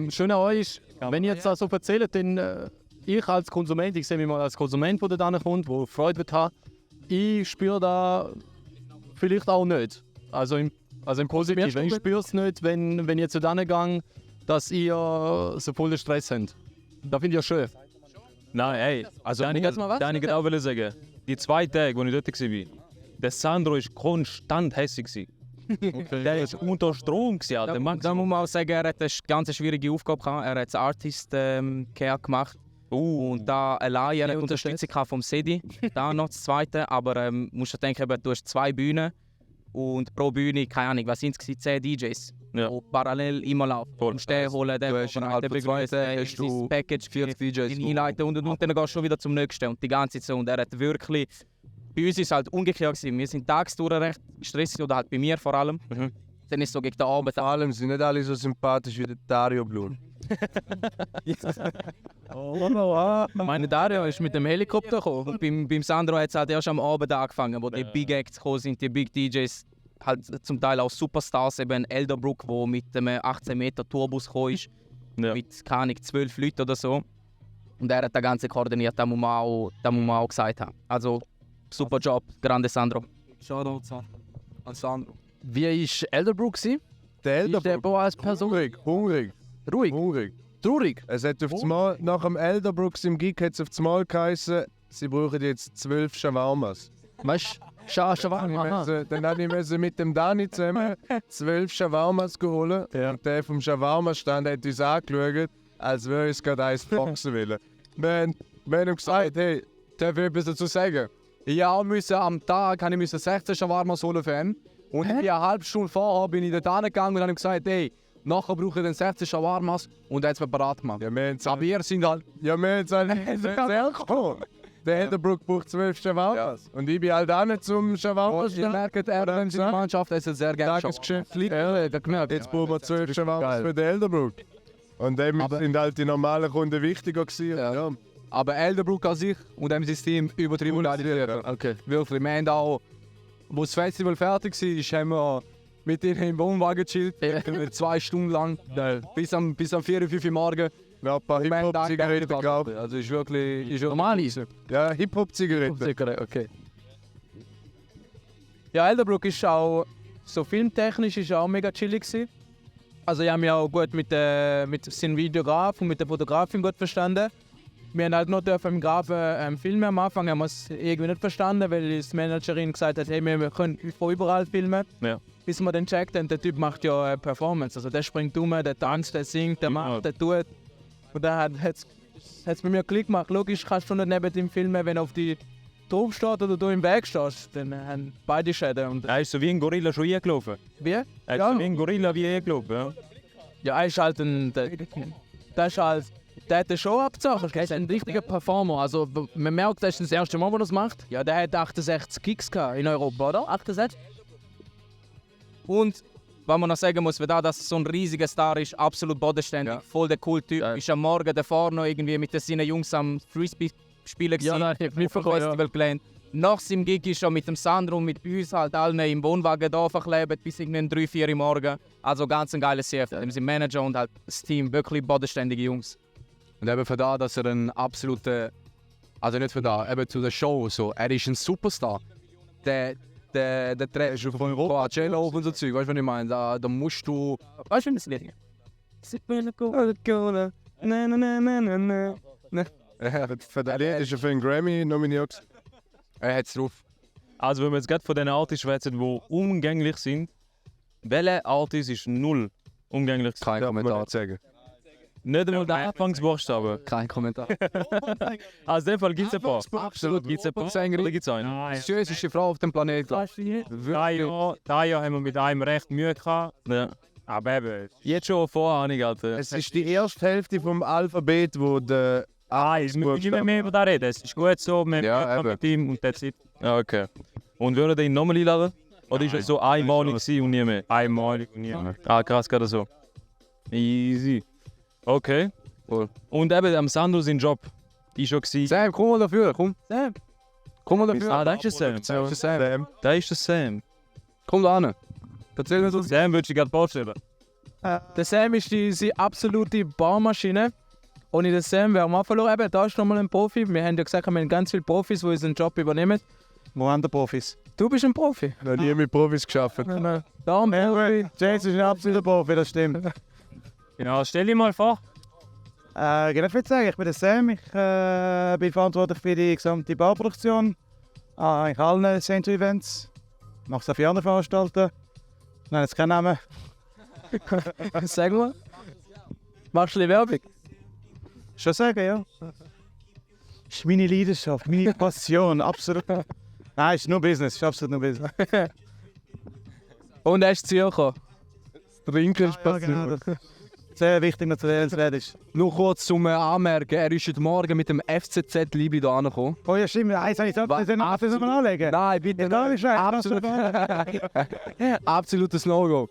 Speaker 4: Schön an euch ist, wenn ihr jetzt das so erzählt, dann ich als Konsument, ich sehe mich mal als Konsument, der da kommt, der Freude wird haben, ich spüre da vielleicht auch nicht. Also im Positiven. Ich spüre es nicht, wenn ich jetzt da gehe, dass ihr so vollen Stress habt. Das finde ich ja schön.
Speaker 1: Nein, ey. Also,
Speaker 3: Darf ich jetzt mal was
Speaker 1: ich genau will sagen. Die 2 Tage, wo ich dort war, der Sandro war konstant hässig. Der war unter Strom, Alter.
Speaker 3: Da
Speaker 1: Max.
Speaker 3: muss man auch sagen, er hat eine ganz schwierige Aufgabe gehabt. Er hat das Artist Care gemacht. Und da allein er hat Unterstützung gehabt vom Sedi. Da noch das Zweite. Aber musst du denken, eben, du hast 2 Bühnen. Und pro Bühne, keine Ahnung, was sind es? 10 DJs.
Speaker 1: Ja.
Speaker 3: Die parallel immer laufen.
Speaker 1: Voll.
Speaker 3: Und stehen holen, den
Speaker 6: Du hast innerhalb von 2 Tagen hast du
Speaker 3: Package
Speaker 6: 40 DJs.
Speaker 3: ihn einleiten und dann gehst du schon wieder zum nächsten. Und die ganze Zeit so. Und er hat wirklich... Bei uns war es halt umgekehrt gewesen. Wir sind tagsdurch recht gestresst, oder halt bei mir vor allem. Dann ist so gegen den Abend.
Speaker 5: Vor allem sind nicht alle so sympathisch wie der Dario Blum.
Speaker 3: Meine Dario ist mit dem Helikopter gekommen. Und beim Sandro hat es halt erst am Abend angefangen, wo die Big Acts gekommen sind, die Big DJs. Halt zum Teil auch Superstars, eben Elderbrook, der mit einem 18 Meter Tourbus gekommen ist.
Speaker 1: Ja.
Speaker 3: Mit, keine Ahnung, 12 Leuten oder so. Und er hat das Ganze koordiniert, das muss man auch gesagt haben. Also, super Job, grande Sandro.
Speaker 6: Shoutouts an Sandro.
Speaker 9: Wie war Elderbrook?
Speaker 5: Der
Speaker 9: Ist der
Speaker 5: Elderbrook.
Speaker 9: Bo als Person?
Speaker 5: Hungrig.
Speaker 9: Ruhig? Traurig?
Speaker 5: Es hat auf Mal, nach dem Elderbrooks im Gig hat es auf Mal geheißen, sie brauchen jetzt 12 Shawarmas.
Speaker 9: Weißt du, Shawarma.
Speaker 5: Dann habe ich mit dem Dani zusammen 12 Shawarmas geholt. Und der vom Shawarma-Stand hat uns angeschaut, als würde uns gerade eins boxen wollen. Wir haben ihm gesagt, hey,
Speaker 6: Darf ich etwas dazu sagen? Ja, am Tag habe ich 16 Shawarmas holen für ihn. Und ich bin eine halbe Stunde vorher bin ich dort gegangen und habe ihm gesagt, hey, nachher brauche ich dann 16 Shawarmas und er hat es mir parat gemacht.
Speaker 5: ja, wir haben
Speaker 6: Aber wir sind halt...
Speaker 5: ja, wir haben es halt gekommen. Der Elderbrook braucht 12 Shawarmas. Und ich bin halt auch nicht zum Shawarmas.
Speaker 6: Ihr merkt, er in seiner Mannschaft ist sehr gerne
Speaker 5: Tagesgeschäft liegt.
Speaker 6: gemerkt.
Speaker 5: Jetzt brauchen wir 12 Shawarmas für den Elderbrook. Und dem sind halt die normalen Kunden wichtiger gewesen. Ja.
Speaker 6: Aber Elderbrook an sich und dem System übertrieben organisiert.
Speaker 9: Okay.
Speaker 6: Wirklich, wir haben auch, wo das Festival fertig war, haben wir mit ihnen im Wohnwagen gechillt. 2 Stunden lang. Bis am 4, 5 Uhr morgens.
Speaker 5: Wir haben ein paar Hip-Hop-Zigaretten gekauft.
Speaker 6: Also ist wirklich...
Speaker 9: Normal ist
Speaker 5: Ja, Hip-Hop-Zigaretten.
Speaker 9: Okay.
Speaker 3: Ja, Elderbrook ist auch, so filmtechnisch ist auch mega chillig gewesen. Also ich habe mich auch gut mit seinem Videograf und mit der Fotografin gut verstanden. Wir haben halt noch im Grafen filmen am Anfang, haben wir es irgendwie nicht verstanden, weil die Managerin gesagt hat, hey, wir können von überall filmen.
Speaker 1: Ja.
Speaker 3: Bis wir dann checkt haben, der Typ macht ja Performance. Also der springt rum, der tanzt, der singt, der macht, der tut. Und dann hat es bei mir Klick gemacht. Logisch kannst du nicht neben ihm filmen, wenn er auf die drauf steht oder du im Weg stehst. Dann haben beide Schäden. Und
Speaker 1: Er ist so wie ein Gorilla schon eingelaufen.
Speaker 3: wie?
Speaker 1: Er ist
Speaker 3: Ja.
Speaker 1: so wie ein Gorilla wie eingelaufen. Ja.
Speaker 3: Ja, er ist halt ein. Der ist halt. Der hat eine Show abgezogen.
Speaker 9: Er ist ein richtiger Performer. Also, man merkt, das ist das erste Mal, wo er das macht.
Speaker 3: Ja, der hat 68 Gigs gehabt in Europa, oder? 68? Und, was man noch sagen muss, dass er so ein riesiger Star ist, absolut bodenständig, voll der cool Typ.
Speaker 9: Ja.
Speaker 3: Ist am Morgen davor noch irgendwie mit seinen Jungs am Frisbee spielen
Speaker 9: Ja, nein, ich hab nicht
Speaker 3: vom
Speaker 9: verloren,
Speaker 3: Festival gelernt. Nach seinem Gig ist er mit dem Sandro und mit uns halt allen im Wohnwagen da verklebt bis irgendwie 3, 4 Uhr morgen. Also ganz ein geiles CF. Dem sind Manager und halt das Team, wirklich bodenständige Jungs.
Speaker 6: Und eben für da, dass er ein absoluter, also nicht für da, eben zu der Show so, er ist ein Superstar. Der trägt schon von Coachella auf und so Zeug, weißt du, was ich meine? Da musst du...
Speaker 2: Weißt du, wie das Lied?
Speaker 5: Für den Lied ist er für einen Grammy nominiert.
Speaker 6: Er hat es drauf.
Speaker 1: Also wenn wir jetzt gerade von den Artists schwätzen, die umgänglich sind, welcher Artist ist null umgänglich?
Speaker 6: Kein Kommentar.
Speaker 5: Sagen.
Speaker 1: Nicht einmal der Anfangsbuchstabe.
Speaker 6: Kein Kommentar.
Speaker 1: Also in dem Fall gibt es ein paar.
Speaker 6: Absolut.
Speaker 1: Gibt es ein paar?
Speaker 6: Sängerin.
Speaker 1: Oder gibt es einen?
Speaker 7: Nein.
Speaker 6: Die schönste Frau auf dem Planeten.
Speaker 7: Das Jahr haben wir mit einem recht Mühe gehabt.
Speaker 1: Ja.
Speaker 7: Aber eben,
Speaker 1: Jetzt schon eine Vorahnung, Alter.
Speaker 5: Es ist die erste Hälfte vom Alphabet, wo der
Speaker 7: wir müssen nicht mehr über das reden. Es ist gut so, wir
Speaker 6: Ja,
Speaker 7: haben
Speaker 6: eben.
Speaker 7: mit ihm und that's it.
Speaker 1: Ja, okay. Und würden ihn nochmal einladen? Oder ist es so einmalig gewesen und nie mehr?
Speaker 7: Einmalig und nie mehr.
Speaker 1: Ah, krass, gerade so. Easy. Okay.
Speaker 6: Cool.
Speaker 1: Und eben am Sandro sein Job ist schon gewesen.
Speaker 6: Sam, komm mal dafür, komm.
Speaker 1: Sam.
Speaker 6: Komm mal dafür.
Speaker 1: Ah, da ist der Sam.
Speaker 6: Das ist der Sam.
Speaker 1: Da ist der Sam.
Speaker 6: Komm da hin. Erzähl mir so.
Speaker 1: Sam würdest du gerade vorstellen.
Speaker 2: Der Sam ist die absolute Baumaschine. Ohne den Sam wären wir verloren. Eben, da ist nochmal ein Profi. Wir haben ja gesagt, wir haben ganz viele Profis, die unseren Job übernehmen.
Speaker 3: Wo haben die Profis?
Speaker 2: Du bist ein Profi.
Speaker 5: noch nie mit Profis geschafft.
Speaker 2: Da am Profi.
Speaker 3: Jason ist ein absoluter Profi, das stimmt.
Speaker 7: Genau, stell dir mal vor.
Speaker 3: Ich würde sagen, ich bin der Sam. Ich bin verantwortlich für die gesamte Bauproduktion. Eigentlich allen Centro-Events. Ich mache es auch für andere Veranstalter. Ich nenne jetzt keinen Namen.
Speaker 2: Sag mal. Machst du die Werbung?
Speaker 3: Schon sagen, ja. Das ist meine Leidenschaft, meine Passion, absolut. Nein, es ist nur Business, es ist absolut nur Business.
Speaker 2: Und er ist Zürcher.
Speaker 6: Trinken ist
Speaker 3: Ja, genau, das ist sehr wichtig, noch zu reden ist.
Speaker 6: Nur kurz zum Anmerken, er ist heute Morgen mit dem FCZ Liebe hier angekommen.
Speaker 3: Oh ja, stimmt, eins habe ich gesagt, das soll man anlegen.
Speaker 6: Nein, bitte
Speaker 3: Gar nicht schlecht.
Speaker 6: Absolut. Absolutes No-Go.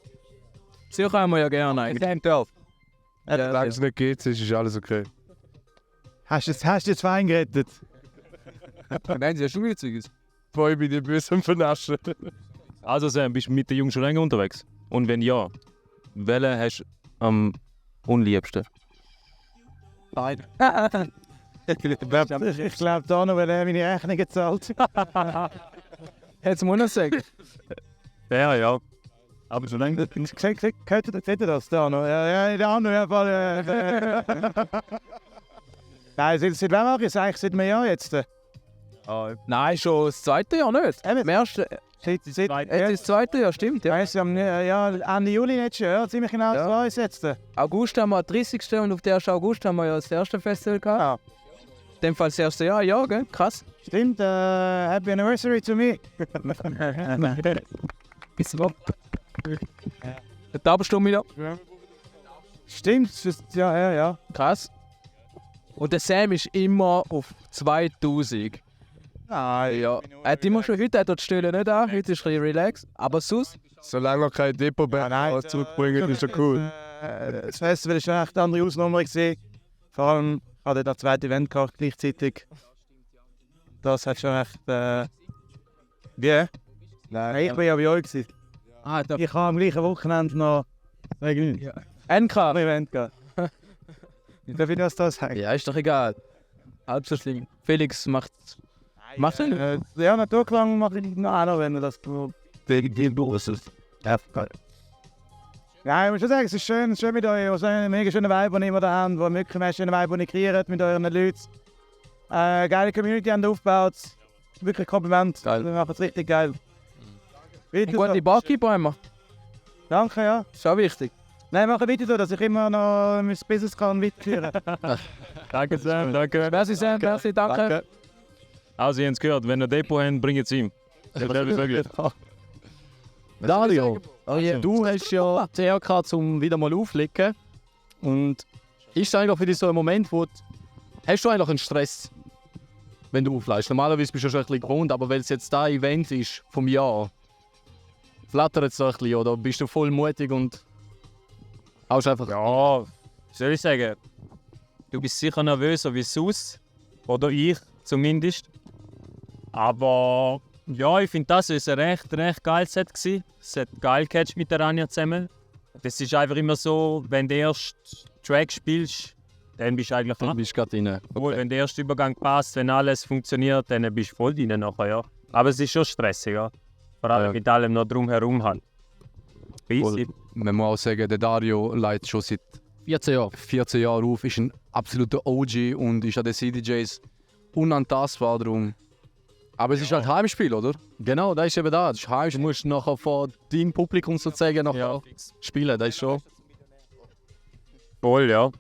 Speaker 2: Zürcher haben wir ja gerne eigentlich.
Speaker 6: Sam 12.
Speaker 5: Solange es nicht geht, ist alles okay.
Speaker 3: Hast du jetzt Wein gerettet?
Speaker 6: Nein, sie hast schon wieder Zeug.
Speaker 5: Voll bei den Büssen vernaschen.
Speaker 1: Also Sam, bist du mit den Jungs schon länger unterwegs? Und wenn ja, welchen hast du am unliebsten?
Speaker 3: Nein. Ich glaube da noch, weil er meine Rechnungen zahlt.
Speaker 2: Jetzt muss ich sagen.
Speaker 1: Ja. Aber schon länger.
Speaker 3: Seht ihr das da noch? Ja, der andere ja, Fall. Nein, seit wann mache ich es eigentlich? Seit einem Jahr jetzt?
Speaker 2: Nein, schon das zweite Jahr nicht. Im ersten.
Speaker 3: Seit
Speaker 2: Jetzt ist das zweite Jahr, stimmt. Ja.
Speaker 3: weiss, ja, Ende Juli letztes Jahr, ja, ziemlich genau 2 Jahre jetzt.
Speaker 2: August haben wir 30. und auf den 1. August haben wir ja das erste Festival gehabt.
Speaker 3: Ja.
Speaker 2: In dem Fall das erste Jahr, ja, gell? Krass.
Speaker 3: Stimmt, Happy Anniversary to me.
Speaker 2: Bis ab. Der Taubenstunde wieder.
Speaker 3: Stimmt, ja.
Speaker 2: Krass. Und der Sam ist immer auf 2000.
Speaker 3: Nein,
Speaker 2: Ja. Er hat immer schon heute, die Stühle nicht an, heute ist ein bisschen relaxed. Aber sonst,
Speaker 5: Solange er kein Depot-Band zurückbringen, ist er cool.
Speaker 3: Das Festival war schon echt eine andere Ausnummer gewesen. Vor allem, ich hatte das zweite Event gehabt, gleichzeitig. Das hat schon echt. Wie? Nein, ich war ja bei euch gewesen. Ich habe am gleichen Wochenende noch
Speaker 2: NK.
Speaker 3: ein Event gehabt. Darf ich das sagen?
Speaker 2: Ja, ist doch egal. Halbschlüssig. Felix macht. Macht er?
Speaker 3: Ja, Naturklang mache ich noch einer, wenn er das Nein, ich muss schon sagen, es ist schön mit euch. Es ist ein mega schöner Vibe, den ihr da habt, wo wirklich einen schönen Vibe, den ihr kreiert mit euren Leuten. Geile Community haben ihr aufgebaut. Wirklich ein Kompliment.
Speaker 6: Geil.
Speaker 3: Wir machen es richtig geil. Weiter
Speaker 2: Gute
Speaker 3: so.
Speaker 2: Barkeeper immer.
Speaker 3: Danke, ja.
Speaker 2: Ist auch wichtig.
Speaker 3: Nein, machen weiter so, dass ich immer noch mein Business kann weiterführen kann.
Speaker 1: Danke Sam, danke.
Speaker 2: Merci Sam, merci, danke.
Speaker 1: Also ihr habt es gehört, wenn ihr ein Depot habt, bringt es ihm. Das ist wirklich.
Speaker 4: Dario,
Speaker 2: Oh yeah.
Speaker 4: du hast ja CRK zum wieder mal auflegen. Und ist eigentlich für dich so ein Moment, wo hast du eigentlich einen Stress, wenn du auflegst? Normalerweise bist du schon ein bisschen gewohnt, aber weil es jetzt das Event ist vom Jahr, flattert es so ein bisschen oder bist du voll mutig und haust einfach...
Speaker 7: Ja, soll ich sagen, du bist sicher nervöser wie sonst. Oder ich zumindest. Aber ja, ich finde, das war ein recht geiles Set. Es hat geil gecatcht mit der Anja zusammen. Das ist einfach immer so, wenn du erst Track spielst, dann bist du eigentlich
Speaker 4: Dann bist du gerade rein.
Speaker 7: Obwohl, wenn der erste Übergang passt, wenn alles funktioniert, dann bist du voll drin nachher, ja. Aber es ist schon stressig, ja. Vor allem mit allem noch drumherum halt. Riesig.
Speaker 6: Man muss auch sagen, der Dario leitet schon seit
Speaker 9: 14 Jahre.
Speaker 6: 14 Jahren auf, ist ein absoluter OG und ist an den CDJs unantastbar drum. Aber es ist halt Heimspiel, oder?
Speaker 4: Genau, das ist eben das. Das ist Heimspiel. Du musst nachher vor deinem Publikum sozusagen nachher spielen. Das ist schon.
Speaker 7: Voll, ja.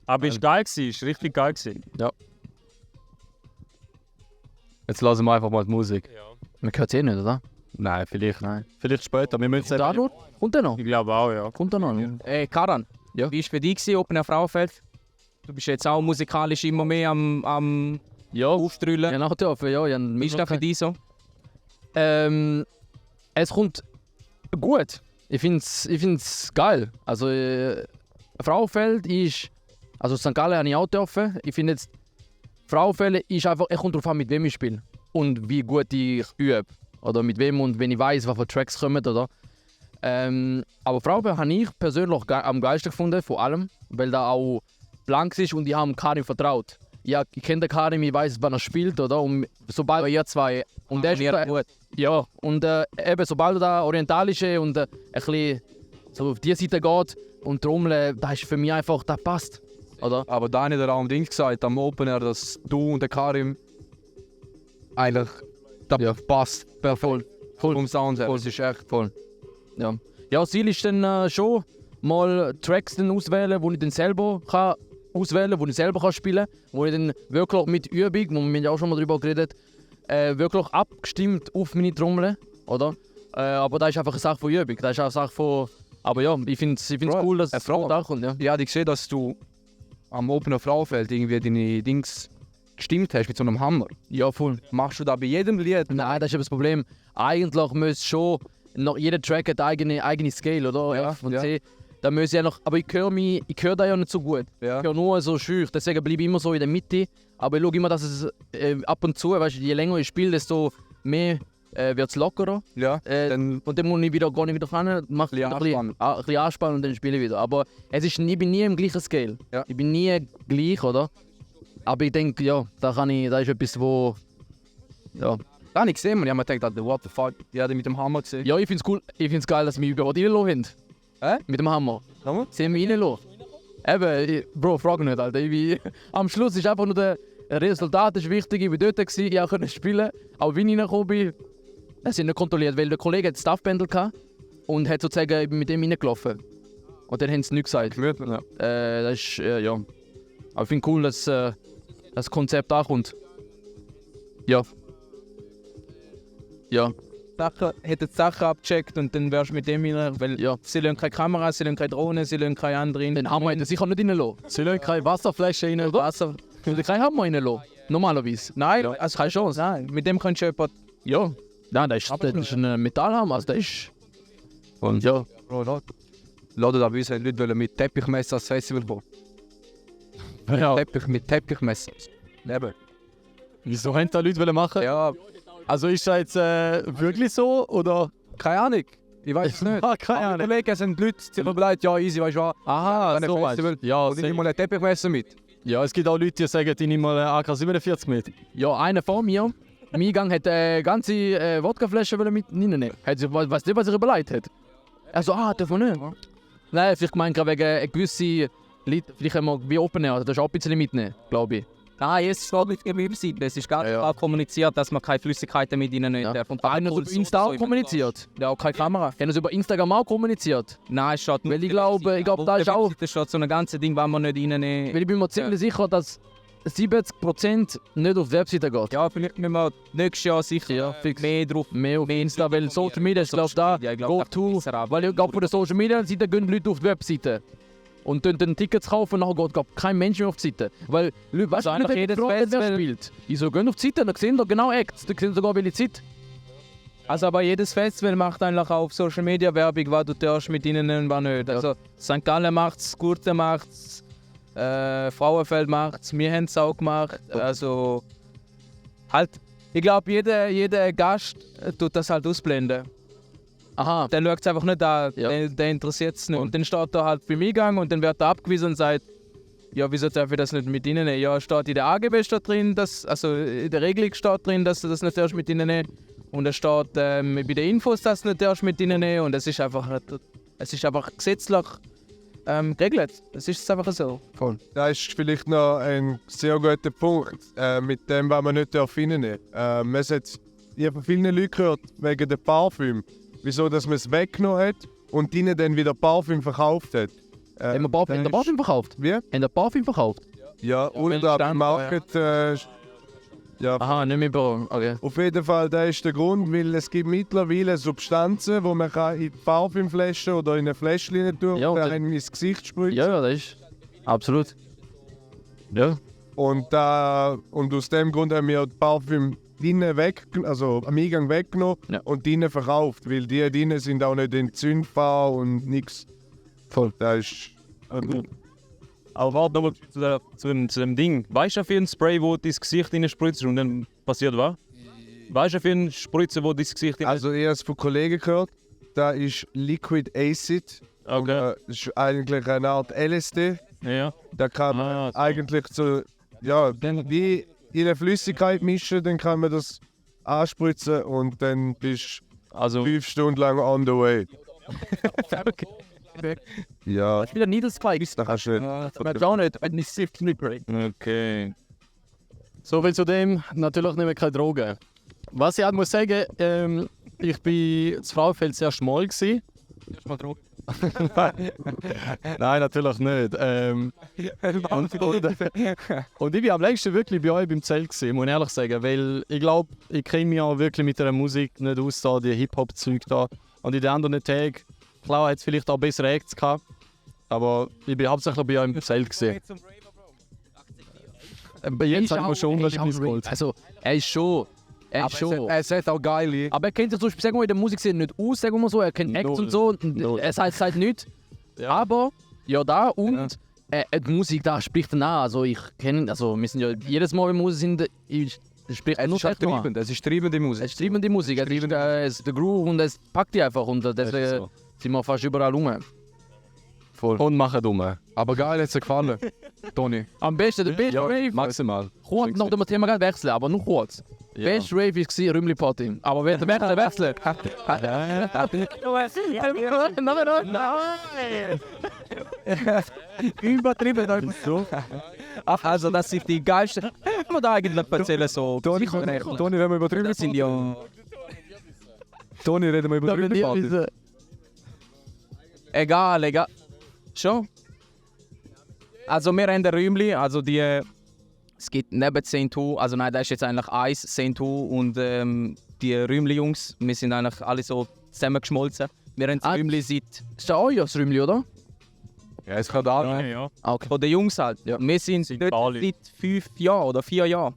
Speaker 7: Aber ist geil gewesen, ist richtig geil gewesen.
Speaker 6: Jetzt lassen wir einfach mal die Musik.
Speaker 9: Man hört es eh nicht, oder?
Speaker 6: Nein, vielleicht.
Speaker 9: Nein.
Speaker 4: Vielleicht später. Wir müssen
Speaker 9: Da nur? Kommt er noch?
Speaker 7: Ich glaube auch, ja.
Speaker 9: Kommt er noch?
Speaker 3: Karan,
Speaker 9: Ja.
Speaker 3: wie war es für dich gewesen, Open Air Frauenfeld? Du bist jetzt auch musikalisch immer mehr am
Speaker 9: Ja,
Speaker 3: Aufstrahlen.
Speaker 9: genau dürfen, ja.
Speaker 3: Wie ist das für dich so?
Speaker 9: Es kommt gut. Ich find's geil. Also, Frauenfeld ist. Also, St. Gallen habe ich auch dürfen. Ich finde jetzt, Frauenfeld ist einfach. Es kommt darauf an, mit wem ich spiele. Und wie gut ich übe. Oder mit wem und wenn ich weiß, was für Tracks kommen, oder? Aber Frauenfeld habe ich persönlich am geilsten gefunden, vor allem. Weil da auch blank ist und ich habe Karim vertraut. Ja, ich kenne den Karim, ich weiß, wann er spielt, oder? Und sobald ihr zwei. Und der ist
Speaker 3: gut.
Speaker 9: ja, und eben, sobald er da orientalische und ein bisschen so auf die Seite geht und Trommel, das ist für mich einfach, das passt. Oder?
Speaker 6: Aber Dani hat auch am Ding gesagt, am Opener, dass du und der Karim eigentlich das passt perfekt vom Sound her. Das ist echt
Speaker 9: Voll. Ja. Ja, das Ziel ist dann schon mal Tracks dann auswählen, die ich dann selber kann auswählen kann, die ich selber kann spielen kann, wo ich dann wirklich mit Übung, wo wir ja auch schon mal darüber geredet wirklich abgestimmt auf meine Trommel, oder? Aber das ist einfach eine Sache von Übung, das ist auch eine Sache von... Aber ja, ich finde es cool, dass es da kommt, ja.
Speaker 6: Ja, ich gesehen, dass du am Opener Frauenfeld irgendwie deine Dings gestimmt hast mit so einem Hammer.
Speaker 9: Ja, voll.
Speaker 6: Machst du da bei jedem Lied?
Speaker 9: Nein, das ist eben das Problem. Eigentlich müsste schon, noch jeder Track hat eigene Scale, oder?
Speaker 6: Ja,
Speaker 9: F und
Speaker 6: ja.
Speaker 9: C. Da muss ich aber ich höre da ja nicht so gut.
Speaker 6: Ja.
Speaker 9: Ich höre nur so schüch, deswegen bleibe ich immer so in der Mitte. Aber ich schaue immer, dass es ab und zu, weißt du, je länger ich spiele, desto mehr wird es lockerer.
Speaker 6: Ja.
Speaker 9: Und dann muss ich wieder, gehe ich wieder ran, mache ein bisschen anspannen und dann spiele ich wieder. Aber ich bin nie im gleichen Scale.
Speaker 6: Ja.
Speaker 9: Ich bin nie gleich, oder? Aber ich denke, ja, da ist etwas, wo... Ja.
Speaker 6: Da habe ich gesehen und ich habe mir gedacht, what the fuck, ich habe mit dem Hammer gesehen.
Speaker 9: Ja, ich finde es cool. Ich finde es geil, dass wir mich überhaupt reinlassen haben. Mit dem Hammer.
Speaker 6: Hammer?
Speaker 9: Sie haben mich reinlassen. Eben, Bro, frag nicht, Alter. Am Schluss ist einfach nur das Resultat ist wichtig. Ich war dort, ich konnte spielen. Aber wie ich reingekommen bin, es sind nicht kontrolliert, weil der Kollege hat Staffbändel gehabt und hat sozusagen ich bin mit dem reingelaufen. Und dann haben sie nichts gesagt.
Speaker 6: Ja.
Speaker 9: Das ist, ja. Aber ich finde cool, dass das Konzept ankommt. Ja. Ja.
Speaker 3: Hätten die Sachen abgecheckt und dann wärst du mit dem rein, weil sie lassen keine Kameras, sie lassen keine Drohnen, sie lassen keine anderen.
Speaker 9: Den Hammer hätten sie sicher nicht reinlassen. Sie lassen keine Wasserflasche rein, oder?
Speaker 3: Wasser.
Speaker 9: Sie lassen keinen Hammer reinlassen. Normalerweise.
Speaker 3: Nein, also keine Chance. Nein, mit dem kannst du jemanden...
Speaker 9: Ja. Nein, das ist ein Metallhammer. Also das ist... Und ja.
Speaker 6: Bro, Leute, da bei uns haben Leute mit Teppichmesser ans Festival kommen.
Speaker 9: Ja.
Speaker 6: Mit Teppichmesser. Leben.
Speaker 4: Wieso haben da Leute machen?
Speaker 6: Ja,
Speaker 4: Also ist das jetzt wirklich so? Oder?
Speaker 6: keine Ahnung. Ich weiß es nicht.
Speaker 4: Keine
Speaker 6: Aber
Speaker 4: Ahnung.
Speaker 6: Kollegen, es sind Leute, die haben überlegt, ja easy, weißt du was,
Speaker 4: Aha,
Speaker 6: an einem
Speaker 4: so
Speaker 6: Festival.
Speaker 4: meinst du. Ja,
Speaker 6: und ich nehme mal ein Teppichmesser mit.
Speaker 4: ja, es gibt auch Leute, die sagen, die nehmen mal ein AK-47 mit.
Speaker 9: Ja, einer vor mir, im Eingang hat eine ganze Wodkaflasche mitnehmen. Hat sich, weißt du, was er überlegt hat? Also, darf man nicht. Nein, vielleicht gemeint gerade wegen gewisse Leute, vielleicht haben wir wie Open Air, das ist auch ein bisschen mitnehmen, glaube ich.
Speaker 3: Nein, es steht nicht im Webseite. Es ist ganz klar kommuniziert, dass man keine Flüssigkeiten mit ihnen nicht darf. Und
Speaker 9: Haben sie über Insta auch kommuniziert?
Speaker 3: Ja, auch keine Kamera.
Speaker 9: Haben sie über Instagram auch kommuniziert?
Speaker 3: Nein, es steht nur
Speaker 9: Weil ich
Speaker 3: auf
Speaker 9: glaube,
Speaker 3: der Webseite.
Speaker 9: da ist auch...
Speaker 3: Das steht so ein ganzes Ding, wenn man nicht reinnehmen.
Speaker 9: Weil ich bin mir ziemlich sicher, dass 70% nicht auf die Webseite geht.
Speaker 3: Ja, vielleicht müssen wir nächstes Jahr sicher mehr drauf.
Speaker 9: Mehr auf Insta, weil Social Media ist, glaube ich, da
Speaker 3: Ja, ich
Speaker 9: go
Speaker 3: glaub,
Speaker 9: to. Weil ich glaube, von der Social Media Seite gehen Leute auf die Webseite. Und dann Tickets kaufen, nachher geht kein Mensch mehr auf die Seite. Weil Leute, weißt du,
Speaker 3: einfach
Speaker 9: nicht,
Speaker 3: jedes
Speaker 9: wer
Speaker 3: Festival-
Speaker 9: spielt. Wieso gehen auf die Seite, dann sehen sie genau Acts, dann sehen sie sogar welche Zeit.
Speaker 3: Also aber jedes Festival macht eigentlich auch auf Social Media Werbung, was du darfst mit ihnen und was nicht. Also St. Gallen macht's, Gurten macht's, Frauenfeld macht's, wir haben es auch gemacht. Also halt, ich glaube jeder Gast tut das halt ausblenden.
Speaker 9: Aha.
Speaker 3: Der schaut es einfach nicht an,
Speaker 9: Ja.
Speaker 3: der interessiert es nicht. Und dann steht er halt beim Eingang und dann wird er abgewiesen und sagt,
Speaker 2: ja, wieso darf ich das nicht mit reinnehmen? Ja, steht in der AGB steht drin, also in der Regelung steht drin, dass du das nicht darfst mit reinnehmen. Und es steht bei den Infos, dass du nicht darfst mit reinnehmen. Und es ist einfach gesetzlich geregelt. Es ist einfach so.
Speaker 5: Voll. Das ist vielleicht noch ein sehr guter Punkt, mit dem, was man nicht reinnehmen darf. Ich habe von vielen Leuten gehört, wegen dem Parfüm, wieso dass man es weggenommen hat und ihnen dann wieder Parfüm verkauft hat.
Speaker 9: Haben wir Parfüm verkauft?
Speaker 5: Wie?
Speaker 9: Haben wir Parfüm verkauft?
Speaker 5: Ja, und am Market. Ja.
Speaker 9: Aha, nicht mehr Büro. Okay.
Speaker 5: Auf jeden Fall, das ist der Grund, weil es gibt mittlerweile Substanzen, die man kann in Parfümflaschen oder in eine Fläschchen tun
Speaker 9: Ja,
Speaker 5: und
Speaker 9: und
Speaker 5: dann ins Gesicht spritzen.
Speaker 9: Ja, das ist. Absolut. Ja.
Speaker 5: Und aus dem Grund haben wir die Parfüm also am Eingang weggenommen und drinnen verkauft, weil die drinnen sind auch nicht entzündbar und nichts.
Speaker 9: Voll.
Speaker 5: Das ist.
Speaker 1: Aber warte nochmal zu dem Ding. Weißt du für ein Spray, wo du ins Gesicht spritzt und dann passiert was? Weißt du für eine Spritze, wo du ins Gesicht
Speaker 5: Also ich habe es von Kollegen gehört, das ist Liquid Acid.
Speaker 1: Okay.
Speaker 5: Das ist eigentlich eine Art LSD.
Speaker 1: Ja.
Speaker 5: Da kann man eigentlich wie in eine Flüssigkeit mischen, dann kann man das anspritzen und dann bist du 5 Stunden lang on the way. Ja.
Speaker 9: Ich bin ein Needle Spike.
Speaker 5: Das kannst du nicht.
Speaker 9: Das auch nicht, wenn ich Sift nicht break.
Speaker 1: Okay.
Speaker 4: So viel zu dem, natürlich nicht mehr keine Drogen. Was ich auch muss sagen, ich bin in Frauenfeld sehr schmal gsi.
Speaker 6: Erstmal Drogen.
Speaker 4: Nein, natürlich nicht. Und ich war am längsten wirklich bei euch beim Zelt gewesen, muss ich ehrlich sagen, weil ich glaube, ich kenne mich auch wirklich mit der Musik nicht aus, da, die Hip-Hop-Zeug da. Und in den anderen Tagen, klar, hat es vielleicht auch bessere Acts gehabt, aber ich bin hauptsächlich bei euch im Zelt gewesen. Jetzt hat man schon unglaublich geholt.
Speaker 9: Also, er ist schon.
Speaker 6: Es hat auch geile.
Speaker 9: Aber er kennt sich zum Beispiel, sagen wir, in der Musik nicht aus, sagen wir so. Er kennt Acts und so. Er sagt nichts.
Speaker 4: Ja.
Speaker 9: Aber, ja, da und die Musik da spricht dann an. Also, ich kenne, also, wir sind ja jedes Mal, wenn wir sind, spricht
Speaker 6: Es
Speaker 9: nur
Speaker 6: ist auch
Speaker 9: Techno an.
Speaker 6: treibend, es ist treibende Musik.
Speaker 9: Es ist treibende Musik, es ist der Groove und es packt die einfach. Und deswegen sind wir fast überall rum.
Speaker 6: Voll.
Speaker 4: Und machen dumm.
Speaker 6: Aber geil, hat es dir gefallen, Toni.
Speaker 9: Am besten, der beste Rave.
Speaker 6: Maximal.
Speaker 9: Kurz noch dem Thema gerade wechseln, aber nur kurz. Best Rave war Rümli Party. Aber wer wechseln?
Speaker 2: Übertrieben einfach so. Also, das sind die geilsten. Kann man da eigentlich erzählen so?
Speaker 6: Toni, wenn wir übertrieben
Speaker 2: sind ja.
Speaker 6: Toni, reden wir über Party.
Speaker 2: Egal. Schon? Also wir haben den Räumli, also die... Es gibt neben Saint-Hu, also nein, das ist jetzt eigentlich eins, Saint-Hu und die Räumli-Jungs, wir sind eigentlich alle so zusammengeschmolzen. Wir haben das Räumli seit...
Speaker 9: Ist das auch das Räumli, oder?
Speaker 6: Ja, es kann da.
Speaker 1: Ja.
Speaker 2: Okay. Von den Jungs halt. Ja. Wir sind dort seit 5 Jahren oder 4 Jahren.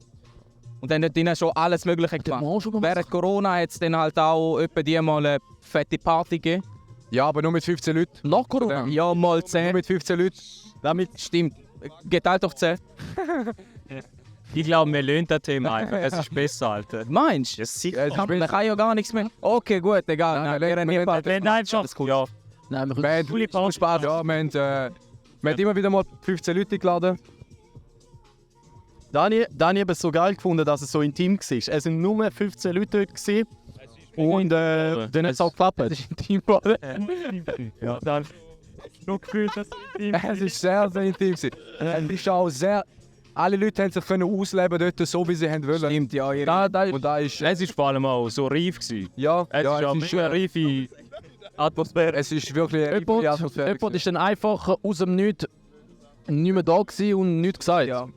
Speaker 2: Und dann hat ihnen schon alles Mögliche gemacht. Während Corona hat es dann halt auch etwa die mal eine fette Party gegeben.
Speaker 6: Ja, aber nur mit 15 Leuten.
Speaker 2: Nach Corona? Ja, mal 10.
Speaker 6: Nur mit 15 Leuten.
Speaker 2: Damit stimmt. Geteilt durch 10.
Speaker 7: Ich glaube, wir lernen das Thema einfach. Es ist besser, Alter.
Speaker 2: Meinst du?
Speaker 7: Ja, sicher.
Speaker 2: Man kann ja gar nichts mehr. Okay, gut, egal. Wir haben nie Party.
Speaker 7: Nein, schon. Ja.
Speaker 9: Nein, wir
Speaker 6: Wir haben Spaß. Ja, wir haben immer wieder mal 15 Leute geladen.
Speaker 4: Dani hat es so geil gefunden, dass es so intim war. Es waren nur 15 Leute dort. Gewesen. Und dann hat es auch geklappt.
Speaker 2: Das ist intim, oder?
Speaker 7: Ja, dann. Noch gefühlt, dass
Speaker 6: Es war sehr, sehr intim. Es ist auch sehr. Alle Leute haben sich ausleben dort so, wie sie wollen.
Speaker 2: Stimmt, ja.
Speaker 6: Und da ist.
Speaker 1: Es war vor allem auch so reif gewesen.
Speaker 6: Ja,
Speaker 1: Es
Speaker 6: ja,
Speaker 1: ist ja mega reife Atmosphäre.
Speaker 6: es ist wirklich eine reife Atmosphäre.
Speaker 9: Jemand ist dann einfach aus dem Nichts nicht mehr da gewesen und nichts gesagt.
Speaker 6: Ja.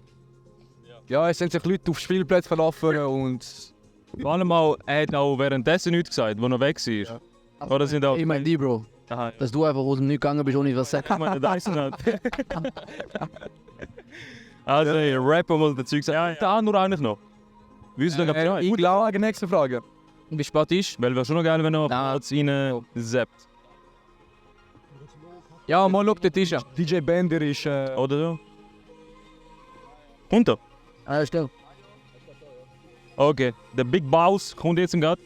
Speaker 6: Ja, es sind sich Leute auf Spielplätze verlaufen und.
Speaker 1: Vor allem auch, er hat auch währenddessen nichts gesagt, wo er weg war. Ja. Oder sind auch...
Speaker 9: Ich meine, die, Bro,
Speaker 1: Aha.
Speaker 9: dass du einfach aus dem Nichts gegangen bist, ohne was zu sagen.
Speaker 1: Ich meine, das ist nicht. Also, ich rappe mal dazu gesagt. Da nur eigentlich noch. Willst du noch Bescheid?
Speaker 6: Ich glaube, die nächste Frage.
Speaker 2: Wie spät ist?
Speaker 1: Weil wäre schon noch geil, wenn er
Speaker 9: Nein.
Speaker 1: kurz rein zappt.
Speaker 2: Ja, mal schau, dort ist er.
Speaker 6: DJ Bender ist.
Speaker 1: Oder so? Kommt er?
Speaker 9: Still.
Speaker 1: Okay, der Big Boss kommt jetzt gerade.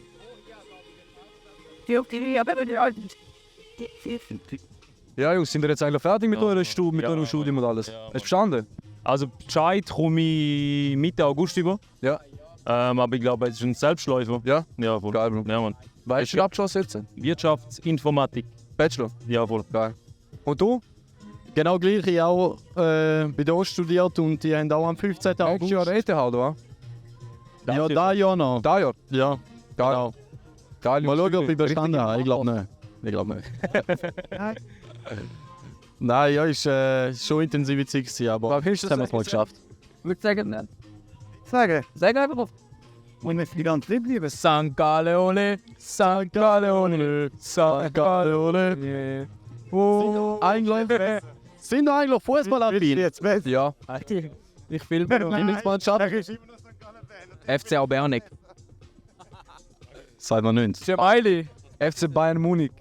Speaker 6: Ja, Jungs, sind wir jetzt eigentlich fertig mit eurem Studium und alles? Hast du verstanden?
Speaker 1: Also Bescheid komme ich Mitte August über.
Speaker 6: Ja.
Speaker 1: Aber ich glaube, es ist ein Selbstläufer.
Speaker 6: Ja?
Speaker 1: Ja, voll.
Speaker 6: Geil, Bro.
Speaker 1: Ja, Mann.
Speaker 6: Weißt du den Abschluss jetzt?
Speaker 1: Wirtschaftsinformatik.
Speaker 6: Bachelor?
Speaker 1: Ja, voll.
Speaker 6: Geil. Und du?
Speaker 4: Genau gleich, ich auch bei der Ost studiert und die haben auch am 15.
Speaker 6: Nächstes
Speaker 4: August.
Speaker 6: Jahr ETH, oder was?
Speaker 4: Ja, da ja noch.
Speaker 6: Da Jahr?
Speaker 4: Ja,
Speaker 6: Geil.
Speaker 4: genau.
Speaker 6: Geil.
Speaker 4: Mal schauen, ob ich bestanden habe. Ich glaube nicht. Ich glaube nicht. Nein, ja, ist schon intensive Zeit gewesen, aber
Speaker 6: Was
Speaker 4: das haben wir es mal geschafft.
Speaker 8: Ich würde sagen, nein.
Speaker 2: Sagen.
Speaker 8: Sag einfach.
Speaker 2: Und wir sind ganz lieb bleiben.
Speaker 4: St. Galeone, St. Galeone, St. Galeone. Sind da eigentlich Fußballaffin?
Speaker 2: Jetzt besser.
Speaker 6: Ja.
Speaker 2: Ich filme noch.
Speaker 4: Lieblingsmannschaft?
Speaker 3: FC Albernik.
Speaker 4: Sagt man nicht.
Speaker 2: Smiley.
Speaker 6: FC Bayern Munich.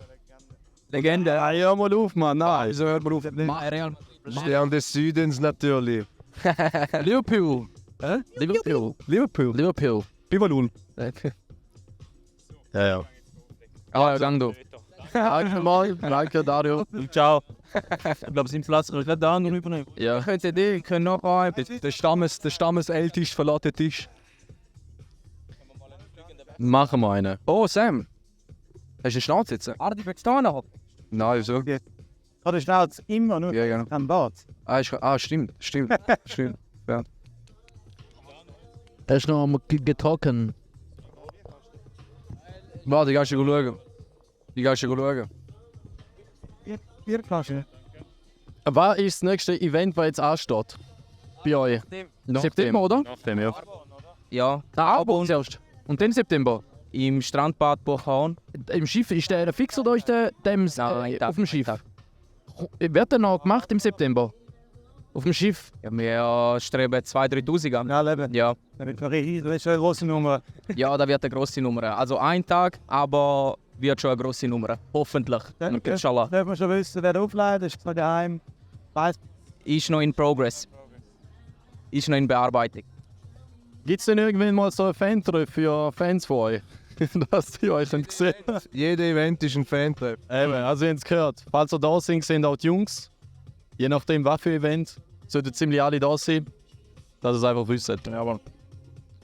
Speaker 2: Legende.
Speaker 4: Ja, hör mal auf, Mann. Nein.
Speaker 6: Wieso hört man auf?
Speaker 3: Real.
Speaker 5: Stern des Südens natürlich.
Speaker 9: Liverpool. Liverpool.
Speaker 6: Liverpool.
Speaker 9: Liverpool.
Speaker 6: Pivalul.
Speaker 4: Ja, ja.
Speaker 3: Ah, Gando.
Speaker 4: Danke mal. Danke, Dario.
Speaker 1: Ciao. Ich glaube, sind Pflaster nicht da und übernehmen.
Speaker 9: Ja.
Speaker 3: Die können noch ein.
Speaker 6: Der Stammesälteste verlässt den Tisch.
Speaker 4: Machen wir einen.
Speaker 6: Oh, Sam. Hast du eine Schnauze jetzt?
Speaker 3: Arti, willst du da noch?
Speaker 6: Nein, wieso?
Speaker 2: Hat der Schnauz immer nur
Speaker 6: Ja, genau.
Speaker 2: am Bart.
Speaker 6: Stimmt. Stimmt.
Speaker 9: Er ist noch am getrocknet.
Speaker 6: Warte, ich geh schauen.
Speaker 2: Bierflasche.
Speaker 4: Was ist das nächste Event, das jetzt ansteht? Bei euch?
Speaker 9: September, oder?
Speaker 1: Nachdem, ja.
Speaker 3: Ja.
Speaker 9: Aber zuerst. Und dann September.
Speaker 3: Im Strandbad Buchhorn.
Speaker 9: Im Schiff, ist der fix oder ist der
Speaker 3: Nein,
Speaker 9: auf dem Schiff? Wird der noch gemacht im September? Auf dem Schiff?
Speaker 3: Ja, wir streben 2'000, 3'000 an.
Speaker 2: Ja, Leben.
Speaker 3: Ja.
Speaker 2: Das ist schon eine große Nummer.
Speaker 3: Ja, da wird eine grosse Nummer. Also ein Tag, aber wird schon eine grosse Nummer. Hoffentlich. Inshallah.
Speaker 2: Darf man schon wissen, wer aufleitet, ist zwar geheim.
Speaker 3: Ist noch in Progress. Ist noch in Bearbeitung.
Speaker 4: Gibt es denn irgendwann mal so ein Fan-Treff für Fans von euch? Dass die euch sehen können?
Speaker 5: Jeder Event ist ein Fan-Treff.
Speaker 4: Eben, also ihr habt es gehört. Falls ihr da sind, sind auch die Jungs. Je nachdem, was für Event, sollten ziemlich alle da sein. Dass ihr es einfach wisst. Ja, aber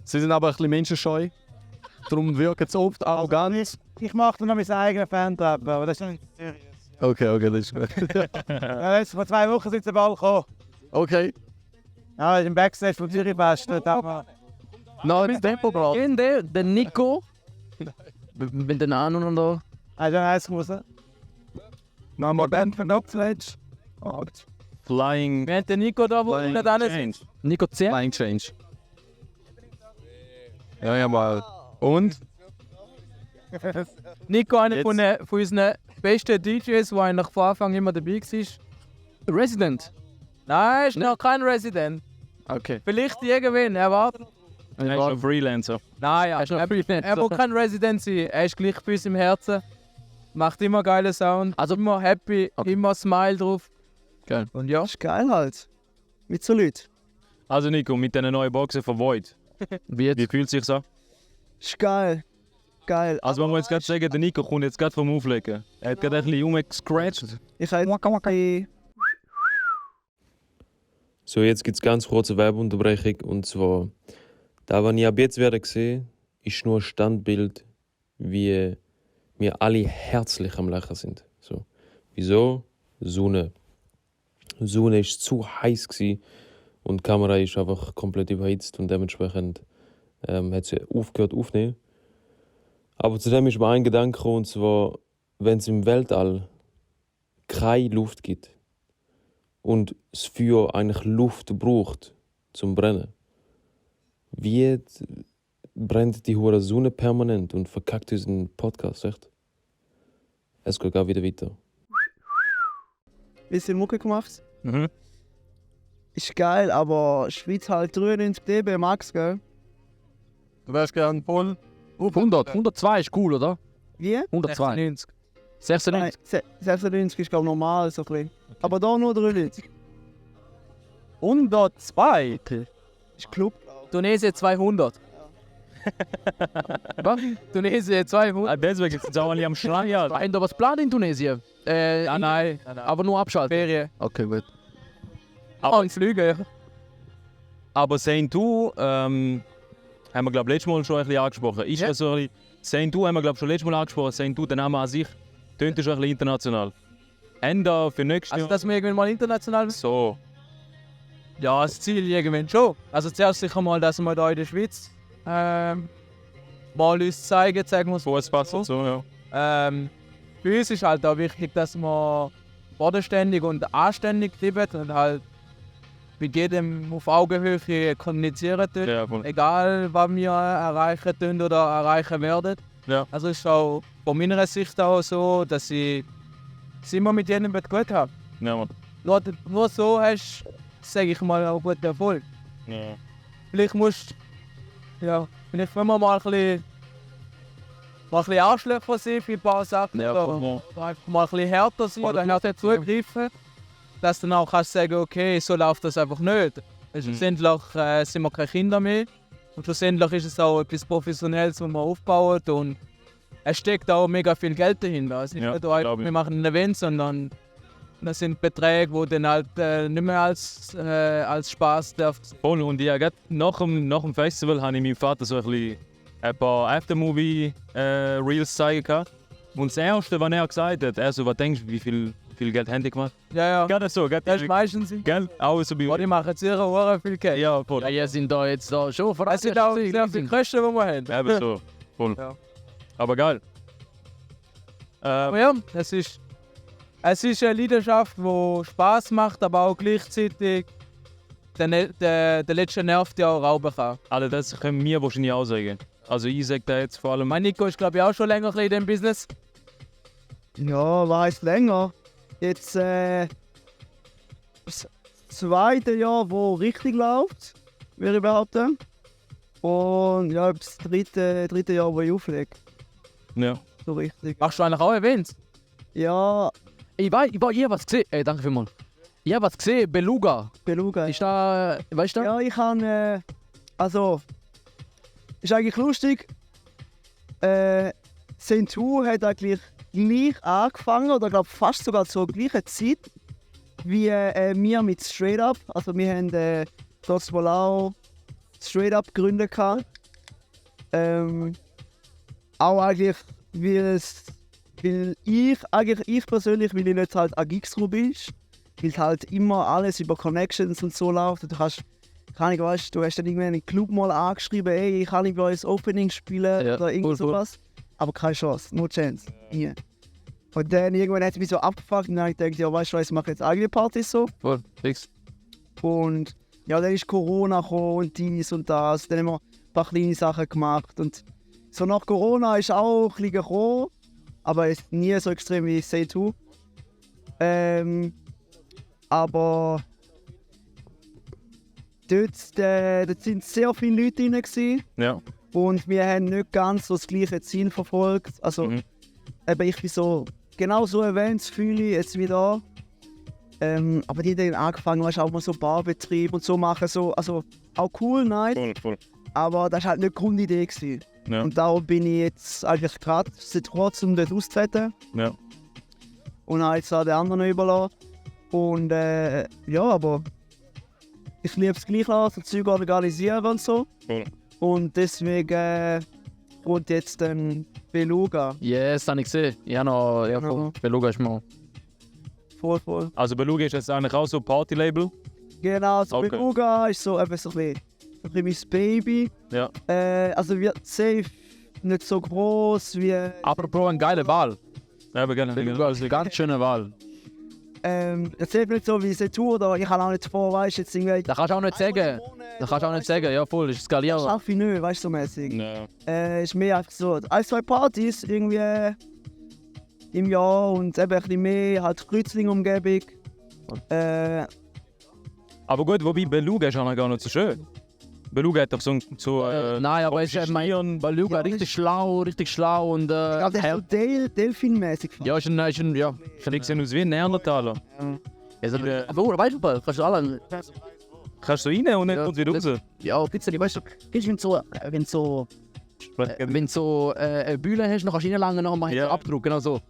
Speaker 4: sie sind aber ein bisschen menschenscheu. Darum wirken sie oft arrogant.
Speaker 2: Ich mache dann noch mein eigenes Fan-Treffen, aber das ist nicht seriös.
Speaker 4: Okay, das ist gut.
Speaker 2: Ja, jetzt, vor 2 Wochen sind sie bald gekommen.
Speaker 4: Okay.
Speaker 2: Ja, im Backstage von Zürich Fest.
Speaker 4: Nein, das Tempo gerade.
Speaker 9: Und der Nico. Mit den Namen und da.
Speaker 2: Also, eins raus. Nochmal Band von Upsledge.
Speaker 1: Flying.
Speaker 9: Wir haben den Nico da, wo
Speaker 1: Flying
Speaker 9: nicht alles.
Speaker 1: Change.
Speaker 9: Nico 10.
Speaker 4: Flying Change. Ja, mal. Und?
Speaker 2: Nico, einer
Speaker 4: Jetzt.
Speaker 2: von unseren besten DJs, der eigentlich von Anfang immer dabei war.
Speaker 9: Resident.
Speaker 2: Nein, ist noch kein Resident.
Speaker 4: Okay.
Speaker 2: Vielleicht irgendwann, er wartet.
Speaker 1: Er ist ein Freelancer.
Speaker 2: Nein, ja.
Speaker 9: Er ist noch
Speaker 2: Er
Speaker 9: Freelancer.
Speaker 2: will kein Resident sein. Er ist gleich bei uns im Herzen. Macht immer geilen Sound.
Speaker 9: Also-
Speaker 2: immer happy,
Speaker 9: Okay.
Speaker 2: immer Smile drauf.
Speaker 9: Geil.
Speaker 2: Und ja.
Speaker 10: ist geil halt. Mit so Leuten.
Speaker 1: Also Nico, mit diesen neuen Boxen von Void.
Speaker 9: Wie jetzt?
Speaker 1: Wie fühlt es sich so?
Speaker 10: Ist geil. Geil.
Speaker 1: Also man muss jetzt gerade sagen, der Nico kommt jetzt gerade vom Auflegen. Er hat gerade ein bisschen rumgescratcht.
Speaker 10: Ich habe
Speaker 11: So, jetzt gibt es ganz kurze Werbeunterbrechung. Und zwar, da, was ich ab jetzt werde sehen, ist nur ein Standbild, wie wir alle herzlich am Lachen sind. So. Wieso? Sonne. Sonne war zu heiß gewesen und die Kamera ist einfach komplett überhitzt und dementsprechend hat sie aufgehört aufzunehmen. Aber zudem ist mir ein Gedanke gekommen, und zwar, wenn es im Weltall keine Luft gibt, und das Feuer eigentlich Luft braucht zum Brennen. Wie brennt die hure Sonne permanent und verkackt unseren Podcast, echt? Es geht gar wieder weiter.
Speaker 10: bisschen Mucke gemacht.
Speaker 1: Mhm.
Speaker 10: Ist geil, aber Schweiz halt 93 dB Max, gell?
Speaker 4: Du wärst gern voll.
Speaker 9: 100. 102 ist cool, oder?
Speaker 10: Wie?
Speaker 9: 102.
Speaker 2: 96.
Speaker 9: 96.
Speaker 10: 96 ist glaube ich normal, so ein bisschen. Aber da nur 3 Leute.
Speaker 2: 102.
Speaker 10: Ist Club.
Speaker 2: Tunesien 200.
Speaker 9: Was? Tunesien, 2 Monate.
Speaker 1: Deswegen sind sie auch alle am Schreien.
Speaker 9: Haben da was geplant in Tunesien?
Speaker 2: Nein.
Speaker 9: Aber nur abschalten.
Speaker 2: Ferien.
Speaker 9: Okay, gut.
Speaker 2: Ah, ins Flügen.
Speaker 1: Aber Saint-Tu haben wir, glaube ich, letztes Mal schon ein bisschen angesprochen. Ist
Speaker 2: Ja.
Speaker 1: ja so ein bisschen, Saint-Tu haben wir, glaube ich, schon letztes Mal angesprochen. Saint-Tu, der Name an sich, tönt schon ein bisschen international. Ende für nächstes
Speaker 2: Also,
Speaker 1: Jahr.
Speaker 2: dass wir irgendwann mal international sind?
Speaker 1: So.
Speaker 2: Ja, das Ziel irgendwann schon. Also zuerst sicher mal, dass wir hier in der Schweiz mal uns zeigen, sagen wir es
Speaker 1: Fußpass und so, ja.
Speaker 2: Für uns ist halt auch wichtig, dass wir bodenständig und anständig bleiben und halt mit jedem auf Augenhöhe kommunizieren tun.
Speaker 1: Ja, voll.
Speaker 2: Egal, was wir erreichen tun oder erreichen werden.
Speaker 1: Ja.
Speaker 2: Also ist auch von meiner Sicht auch so, dass ich es immer mit jedem gut habe.
Speaker 1: Ja, Mann.
Speaker 2: Nur so hast du, sage ich mal, auch guten Erfolg.
Speaker 1: Ja.
Speaker 2: Vielleicht musst vielleicht wenn wir mal ein bisschen Arschlöcher sind für ein paar Sachen.
Speaker 1: Ja,
Speaker 2: oder einfach mal ein bisschen härter sein oder härter zugreifen. Dass du dann auch kannst sagen, okay, so läuft das einfach nicht. Schlussendlich sind wir keine Kinder mehr. Und schlussendlich ist es auch etwas Professionelles, was man aufbaut. Und es steckt auch mega viel Geld dahinter. Es ist
Speaker 1: Ja,
Speaker 2: nicht nur einfach,
Speaker 1: glaub ich.
Speaker 2: wir machen ein Event, sondern das sind Beträge, die dann halt nicht mehr als Spaß darf.
Speaker 1: Voll. Und ja, gerade nach dem Festival habe ich meinem Vater so ein paar Aftermovie-Reels zeigen können. Und das Erste, was er gesagt hat, er so, was denkst du, wie viel Geld haben die gemacht?
Speaker 2: Ja.
Speaker 1: Gerade so, gerade
Speaker 2: Das ist meistens so.
Speaker 1: Gell? Auch so bei
Speaker 2: Die machen sehr viel Geld.
Speaker 1: Ja, voll.
Speaker 9: Ja, ihr sind da jetzt da schon
Speaker 2: Das sind auch sehr viele Kosten, die wir haben.
Speaker 1: Eben so. Voll.
Speaker 2: Ja.
Speaker 1: Aber geil.
Speaker 2: Aber ja, es ist eine Leidenschaft, die Spaß macht, aber auch gleichzeitig der letzte Nerv, der auch rauben kann.
Speaker 1: Also das können wir wahrscheinlich auch sagen. Also ich sage da jetzt vor allem...
Speaker 2: Mein Nico ist glaube ich auch schon länger ein bisschen in dem Business.
Speaker 10: Ja, war es länger. Jetzt das zweite Jahr, wo richtig läuft, würde ich behaupten. Und ja, das dritte Jahr, wo ich auflege.
Speaker 1: Ja.
Speaker 10: So richtig.
Speaker 2: Machst du eigentlich auch Events?
Speaker 10: Ja,
Speaker 9: Ich habe was gesehen. Danke vielmals. Ich habe was gesehen, Beluga.
Speaker 10: Beluga.
Speaker 9: Ist da, weißt du?
Speaker 10: Ja, ich habe. Also. Ist eigentlich lustig. Saint-Tu hat eigentlich gleich angefangen, oder glaube fast sogar zur gleichen Zeit, wie wir mit Straight Up. Also, wir haben dort wohl auch Straight Up gegründet. Auch eigentlich, weil ich persönlich, weil ich nicht halt ein Geeks-Crew bin, weil halt immer alles über Connections und so läuft. Du hast, keine Ahnung, weißt, du hast dann irgendwann einen Club mal angeschrieben, ey, ich kann nicht bei uns Opening spielen
Speaker 9: Ja,
Speaker 10: oder irgend
Speaker 9: cool,
Speaker 10: sowas. Aber keine Chance, no chance. Nie. Und dann irgendwann hat es mich so abgefuckt und dann habe ich gedacht, ja weißt du was, ich mache jetzt eigene Partys so.
Speaker 9: Voll, fix.
Speaker 10: Und ja, dann ist Corona gekommen und dies und das. Dann haben wir ein paar kleine Sachen gemacht. Und so nach Corona ist auch ein bisschen gekommen, aber es ist nie so extrem wie Saint-Tu. Aber dort sind sehr viele Leute drin gewesen.
Speaker 1: Ja.
Speaker 10: Und wir haben nicht ganz so das gleiche Ziel verfolgt. Also eben, ich bin so, genau so Events fühle ich jetzt wieder. Aber die haben dann angefangen, weißt, auch mal so Barbetrieb und so machen. So, also auch cool, nice.
Speaker 1: Voll.
Speaker 10: Aber das war halt nicht die Grundidee gewesen.
Speaker 1: Ja.
Speaker 10: Und darum bin ich jetzt eigentlich gerade seit kurzem dort auszutreten.
Speaker 1: Ja.
Speaker 10: Und habe jetzt auch den anderen überlassen. Und ja, aber ich liebe es gleich, so Zeug organisieren und so.
Speaker 1: Cool.
Speaker 10: Und deswegen kommt jetzt dann Beluga.
Speaker 9: Yes, habe ich gesehen. Ich habe noch, ja, voll. Beluga ist mal.
Speaker 10: Voll.
Speaker 1: Also Beluga ist jetzt eigentlich auch so ein Party-Label.
Speaker 10: Genau, so
Speaker 1: Okay.
Speaker 10: Beluga ist so, eben so ein bisschen mein Baby.
Speaker 1: Ja.
Speaker 10: Also wird safe nicht so groß wie.
Speaker 9: Apropos eine geile Wahl.
Speaker 1: Ja, aber gerne.
Speaker 9: Beluga ist eine ganz schöne Wahl.
Speaker 10: Safe nicht so wie Saint-Tu oder ich habe auch nicht vor, weißt du, jetzt irgendwie.
Speaker 9: Das kannst du auch nicht sagen. Das kannst du auch nicht sagen. Ja, voll, ist
Speaker 10: Das
Speaker 9: skaliert.
Speaker 10: schaffe ich nicht, weißt du, so mäßig.
Speaker 1: Ja.
Speaker 10: Ist mehr einfach so 1-2 Partys irgendwie im Jahr und eben ein bisschen mehr halt Kreuzling-Umgebung.
Speaker 1: Aber gut, wobei Beluga ist auch noch gar nicht so schön. Beluga hat doch so
Speaker 9: Nein, aber es ist mein Beluga richtig schlau und
Speaker 10: Ich glaube, das ist so Delfin-mäßig.
Speaker 9: ja, ist ein ja.
Speaker 1: Die sehen aus wie ein Neandertaler.
Speaker 9: Also, aber weißt du, kannst du alle.
Speaker 1: Kannst du rein und nicht
Speaker 9: Ja,
Speaker 1: wieder raus?
Speaker 9: Ja, ein bisschen, weißt du, wenn so Wenn du so eine Bühne hast, dann kannst du reinlangen, dann machst du
Speaker 1: Ja.
Speaker 9: Abdruck, genau so.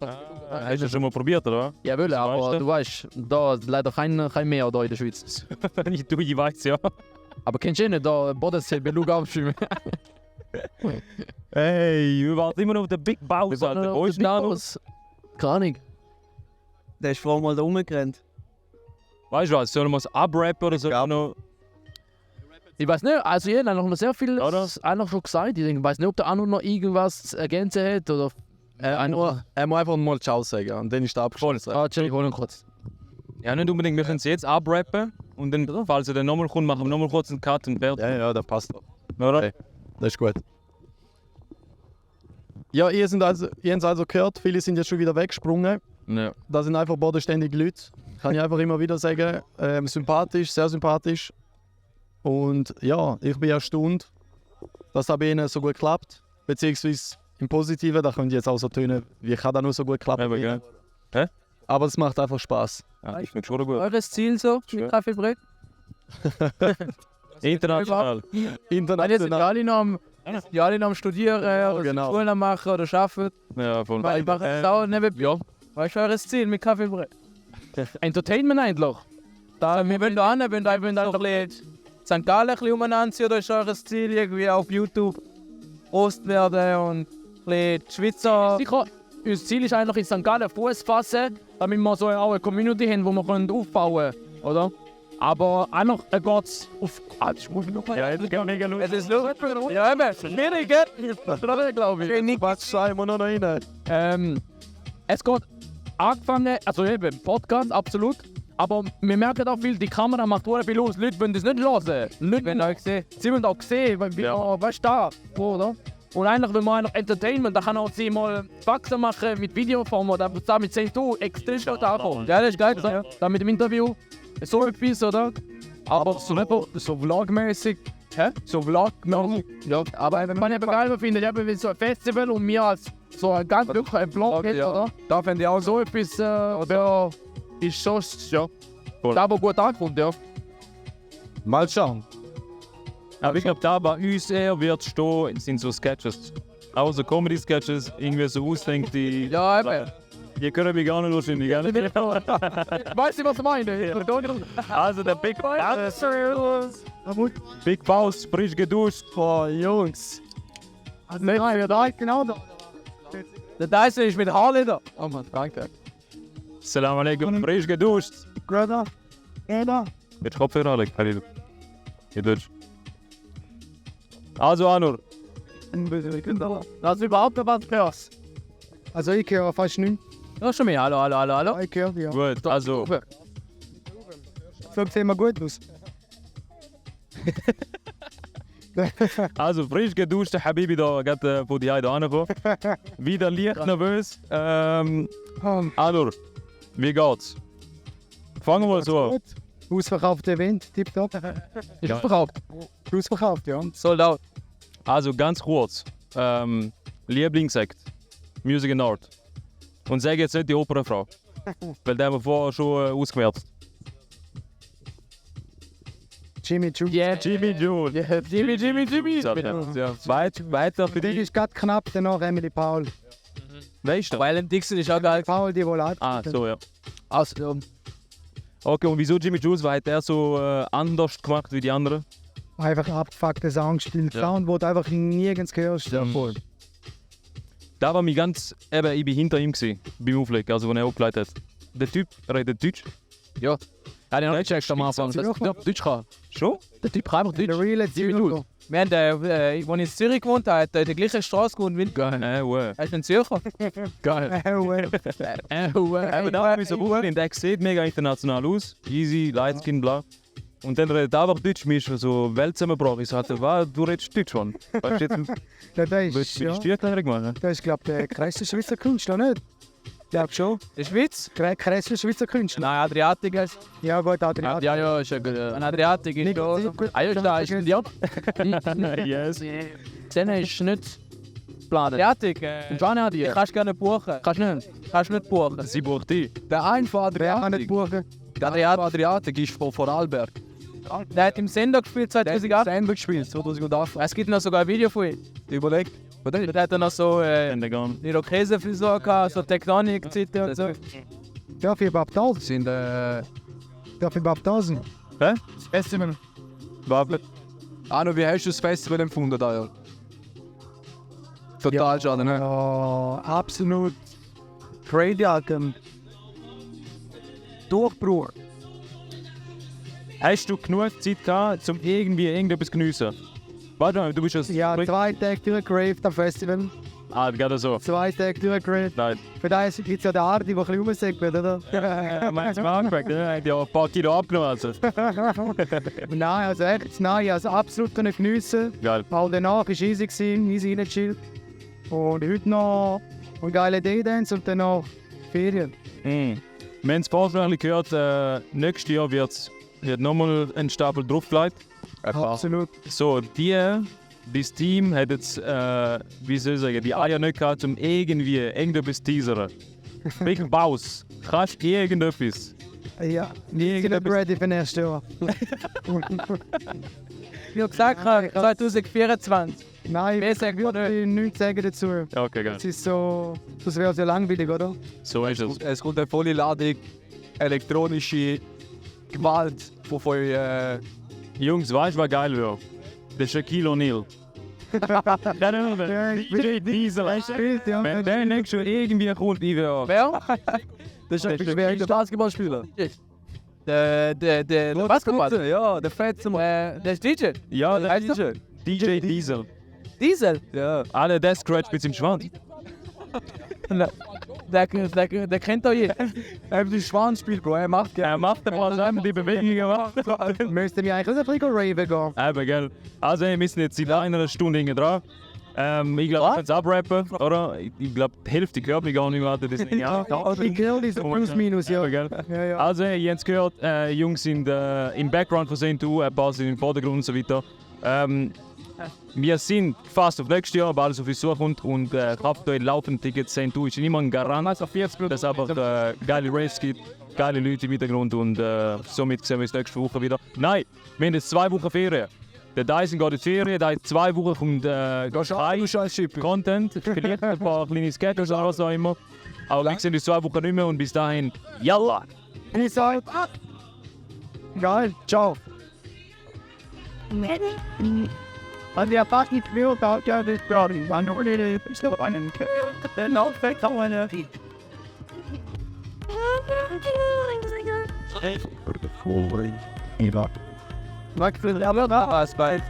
Speaker 1: Hast du das schon mal probiert, oder?
Speaker 9: Ja, will, aber
Speaker 1: weißt du?
Speaker 9: du weißt, da ist leider kein Meer da in der Schweiz.
Speaker 1: Ich weiß ja.
Speaker 9: Aber kennst du eh nicht, da Bodensee bei Lugano abschwimmen.
Speaker 1: Hey, wir warten immer noch auf den Big Boss, Alter. Wo ist der noch?
Speaker 9: Keine Ahnung.
Speaker 10: Der ist vorher mal da rumgerannt.
Speaker 1: Weißt du was, sollen wir es abrappen oder so? Noch?
Speaker 9: Ich weiß nicht, also ich habe noch sehr viel
Speaker 1: Oder?
Speaker 9: eigentlich schon gesagt. Ich weiß nicht, ob der Anu noch irgendwas zu ergänzen hat oder...
Speaker 4: Er muss einfach mal Ciao sagen und dann ist der abgeschlossen.
Speaker 9: Chill, ich hole ihn kurz.
Speaker 1: Ja, nicht unbedingt. Wir können es jetzt abrappen und dann, falls er dann nochmal kommt, machen wir nochmal kurz einen Cut und fertig.
Speaker 4: Ja, das passt doch.
Speaker 1: Oder?
Speaker 4: Okay. Das ist gut. Ja, ihr habt es also gehört, viele sind jetzt schon wieder weggesprungen.
Speaker 1: Ja.
Speaker 4: Das sind einfach bodenständige Leute. Kann ich einfach immer wieder sagen. Sympathisch, sehr sympathisch. Und ja, ich bin erstaunt, dass das bei ihnen so gut klappt. Beziehungsweise im Positiven, da könnt ihr jetzt auch so tönen, wie kann das nur so gut klappen.
Speaker 1: Eben, gell? Hä?
Speaker 4: Aber es macht einfach Spaß.
Speaker 1: Ja, ich finde schon gut.
Speaker 2: Eures Ziel so mit Kaffeebrett?
Speaker 1: International.
Speaker 2: Wenn jetzt
Speaker 4: International.
Speaker 2: alle noch am Studieren oder
Speaker 4: genau.
Speaker 2: Schule machen oder arbeiten,
Speaker 1: Ja, voll.
Speaker 2: weil ich mache es auch nebenbei. Was ist eures Ziel mit Kaffeebrett?
Speaker 9: Entertainment eigentlich.
Speaker 2: Wir wollen da hin, wenn du einfach ein bisschen St. Gallen ein bisschen umeinander ziehen, oder ist eures Ziel irgendwie auf YouTube groß werden und ein bisschen die Schweizer...
Speaker 9: Sicher, unser Ziel ist eigentlich in St. Gallen Fuß fassen, damit wir so auch eine Community haben, die wir aufbauen können, oder? Aber eigentlich geht es auf... das muss ich noch mal...
Speaker 1: Ja, jetzt kann mega los.
Speaker 2: Es ist nur... Ja, eben, schwierig, gell?
Speaker 9: Das glaube ich.
Speaker 4: Was schreiben wir noch rein?
Speaker 9: Es geht angefangen, also eben Podcast, absolut. Aber wir merken auch viel, die Kamera macht sehr viel aus. Leute wollen das nicht hören. Leute wollen auch sehen. Sie wollen auch sehen, weil wir, weißt du, da, oder? Und eigentlich, wenn man einfach Entertainment, da kann auch sie mal Faxen machen mit Videoform oder damit sehen, du, extra da kommen.
Speaker 2: Ja, das ist geil. Ja.
Speaker 9: Dann mit dem Interview, so etwas, oder? Aber so vlogmäßig. Hä? So vlogmäßig. Ja, aber wenn man eben geil findet, eben wie so ein Festival und mir als so ein ganz wirklich ein Vlog hat,
Speaker 2: ja.
Speaker 9: oder?
Speaker 2: Da finde ich auch so.
Speaker 9: So etwas, ja, ist schon, ja.
Speaker 1: Voll.
Speaker 9: Da, wo gut ankommt, ja.
Speaker 4: Mal schauen.
Speaker 1: Aber ich glaube, da bei uns eher wird stehen, sind so Sketches. Auch so Comedy-Sketches, irgendwie so ausdenkt, die...
Speaker 2: Ja, eben.
Speaker 1: Die können mich gar nicht wahrscheinlich, gell?
Speaker 9: Weißt du, was ich meine?
Speaker 1: Also der Big Boss. Big Boss, frisch geduscht.
Speaker 4: Boah, Jungs.
Speaker 9: Nein, ja, da, genau da.
Speaker 2: Der Dyson ist mit Haarleder. da.
Speaker 9: Oh Mann, danke.
Speaker 1: Salam alaikum, frisch geduscht.
Speaker 10: Brother, Eda.
Speaker 1: Mit Kopfhörer, Alec, Halil. Hier durch. Also, Anur.
Speaker 9: Das ist überhaupt nicht was hörst.
Speaker 10: Also ich höre fast nichts.
Speaker 2: Ja, schon mehr. Hallo.
Speaker 10: Ich höre ja.
Speaker 1: Gut, also.
Speaker 10: So sieht immer gut aus.
Speaker 1: Also, frisch geduschter Habibi da, gerade von die Heide angekommen. Wieder leicht nervös. Anur, wie geht's? Fangen wir so an.
Speaker 10: Ausverkaufte Event, tipptopp.
Speaker 9: Ist verkauft.
Speaker 10: Ausverkauft, ja.
Speaker 2: Sold out.
Speaker 1: Also, ganz kurz. Lieblingssekt. Music and Art. Und sag jetzt nicht die Opernfrau. Weil der haben wir vorher schon ausgemerzt.
Speaker 10: Jimmy Choo.
Speaker 9: Yeah,
Speaker 1: Jimmy June.
Speaker 9: yeah, Jimmy.
Speaker 1: Ja. Weiter für
Speaker 10: Die
Speaker 1: dich.
Speaker 10: ist gerade knapp, danach Emily Paul.
Speaker 1: Weißt du?
Speaker 2: Weil Dixon ist auch geil.
Speaker 10: Paul, die wohl hat.
Speaker 1: Ah, so ja.
Speaker 9: Also,
Speaker 1: Okay, und wieso Jimmy Jules? Weil hat er so anders gemacht wie die anderen?
Speaker 10: Einfach abgefuckter Soundspiel.
Speaker 1: Ja.
Speaker 10: Sound, wo du einfach nirgends hörst.
Speaker 1: Ja, voll. Da war mich ganz. Eben, ich bin hinter ihm gewesen, beim Auflegen, also wenn er aufgelegt hat. Der Typ redet Deutsch.
Speaker 9: ja, ich noch nicht gecheckt am Anfang, dass
Speaker 10: Schweizer.
Speaker 9: der Deutsch kann.
Speaker 1: Schon?
Speaker 9: Der Typ kann einfach
Speaker 10: Der
Speaker 9: Deutsch.
Speaker 10: reale
Speaker 9: Jimmy
Speaker 10: Zürcher.
Speaker 2: Wir haben, als ich in Zürich gewohnt habe, hat in der gleichen Straße gewohnt wie
Speaker 9: Geil.
Speaker 1: Wow.
Speaker 2: Er ist ein Zürcher.
Speaker 9: Geil.
Speaker 1: Eben, da habe ich so aufgelegt, der sieht mega international aus. Easy, light skin, bla. Und dann redet er einfach Deutsch, mir ist so Welt zusammengebrochen. Ich sagte, was, du redest Deutsch schon. Weißt du, jetzt
Speaker 10: Ja, der
Speaker 1: willst
Speaker 10: ist,
Speaker 1: du mir
Speaker 10: ja,
Speaker 1: die Steuererklärung machen?
Speaker 10: der ist glaube ich, der krasse Schweizer Künstler, nicht? Ich glaube schon.
Speaker 2: In der Schweiz?
Speaker 10: Krasse Schweizer Künstler.
Speaker 2: Nein, Adriatik ist.
Speaker 10: Ja gut, Adrian.
Speaker 9: Ja, ist ja gut.
Speaker 2: Ein Adriatik ist
Speaker 10: Nicht
Speaker 2: da.
Speaker 10: gut.
Speaker 9: Ah, ja, da ist ja.
Speaker 1: Yes.
Speaker 9: Dann ist nicht geplant.
Speaker 2: Adriatik,
Speaker 9: Und wann hat
Speaker 2: die
Speaker 9: die?
Speaker 2: kannst du gerne buchen.
Speaker 9: Kannst du nicht?
Speaker 2: Kannst du nicht buchen.
Speaker 1: Sie bucht die.
Speaker 6: Der eine von
Speaker 10: Wer kann nicht
Speaker 6: Adriatik,
Speaker 10: buchen?
Speaker 6: der eine von Adriatik ist von Vorarlberg.
Speaker 2: Der hat im Sender gespielt 2008.
Speaker 6: Sender gespielt, 2008.
Speaker 2: Es gibt noch sogar ein Video von ihm.
Speaker 6: Überlegt.
Speaker 2: Der hat dann noch so Irokesen-Frisur gehabt, so Tektonik-Zeiten und so.
Speaker 12: Darf ich überhaupt das?
Speaker 6: Sind
Speaker 12: Darf ich überhaupt das?
Speaker 2: Hä?
Speaker 12: Festival.
Speaker 6: Arno, wie hast du das Festival empfunden da, ja? Total schade, ne?
Speaker 12: Ja, absolut crazy, Alter. Durchbruch.
Speaker 1: Hast du genug Zeit gehabt, um irgendwie irgendetwas zu geniessen? Warte mal, du bist das...
Speaker 12: Ja, 2 Tage durchgeraved am Festival.
Speaker 1: Ah, gerade so.
Speaker 12: 2 Tage durchgeraved.
Speaker 1: Nein.
Speaker 12: Für das gibt es ja den Ardi, der ein bisschen rumsäckelt, oder?
Speaker 1: Meinst du mal angefangen? Der hat ja ein paar Kilo abgenommen. Also.
Speaker 12: Nein, also echt, nein, also absolut können geniessen.
Speaker 1: Geil.
Speaker 12: Auch danach war easy, easy reingechillt. Und heute noch eine geile Day-Dance und dann noch Ferien.
Speaker 1: Wir haben es vorhin schon ein bisschen gehört, nächstes Jahr wird nochmal ein Stapel draufgelegt.
Speaker 12: Absolut.
Speaker 1: So, das Team hat jetzt, wie soll ich sagen, die Eier nicht gehabt, um irgendwie irgendetwas zu teasern. Welchen Baus? Kannst du irgendetwas?
Speaker 12: Ja, wir sind nicht ready für nächstes Jahr.
Speaker 2: Wie gesagt, 2024.
Speaker 12: Nein, ich würde nichts sagen dazu.
Speaker 1: Okay, geil.
Speaker 12: Es ist so, das wäre sehr langweilig, oder?
Speaker 1: So ist es.
Speaker 6: Es kommt eine volle Ladung elektronische Gewalt von euch.
Speaker 1: Jungs, weißt du, was geil wäre? Der Shaquille O'Neal. DJ Diesel, weißt du? Wenn der nächste irgendwie kommt, ich wäre...
Speaker 2: Wer?
Speaker 6: Das ist ein Basketballspieler.
Speaker 2: Der Basketball?
Speaker 6: Ja, der Fetze.
Speaker 2: Der ist DJ.
Speaker 1: Ja, der
Speaker 2: Heißt er?
Speaker 1: DJ Diesel.
Speaker 2: Diesel?
Speaker 6: Ja.
Speaker 1: Alle der scratcht mit seinem Schwanz.
Speaker 2: Der kennt doch jeder.
Speaker 6: Er hat den Schwanz spielt, Bro. Er macht
Speaker 1: Er macht den Ball einmal die Bewegungen gemacht.
Speaker 12: Müssten wir eigentlich auch ein bisschen raven gehen?
Speaker 1: Eben, gell. Also, wir sind jetzt seit einer Stunde hinten dran. Ich glaube, wir können es abrappen, oder? Ich glaube, die Hälfte gehört mich gar nicht mehr. Das nicht
Speaker 12: Die Grill ist plus minus, ja.
Speaker 1: Gell?
Speaker 12: Ja, ja.
Speaker 1: Also, ihr habt es gehört, Jungs sind im Background von St. ein paar sind im Vordergrund und so weiter. Wir sind fast auf nächstes Jahr, aber alles auf uns zukommt und kauft euch laufend Tickets. St. ist nicht immer ein Garant, dass es einfach geile Race gibt, geile Leute im Hintergrund und somit sehen wir uns nächste Woche wieder. Nein, wir haben jetzt 2 Wochen Ferien. Der Dyson geht in die Ferien, der hat 2 Wochen kommt kein Content, vielleicht ein paar kleine Sketches oder was auch immer. Aber wir sehen uns 2 Wochen nicht mehr und bis dahin, yalla!
Speaker 12: Peace out. Geil, ciao. Und der Fahrt nicht viel, da ja das Brody. Man nur den Stopp einen der Laufweg kann man ja. Max, aber da was bei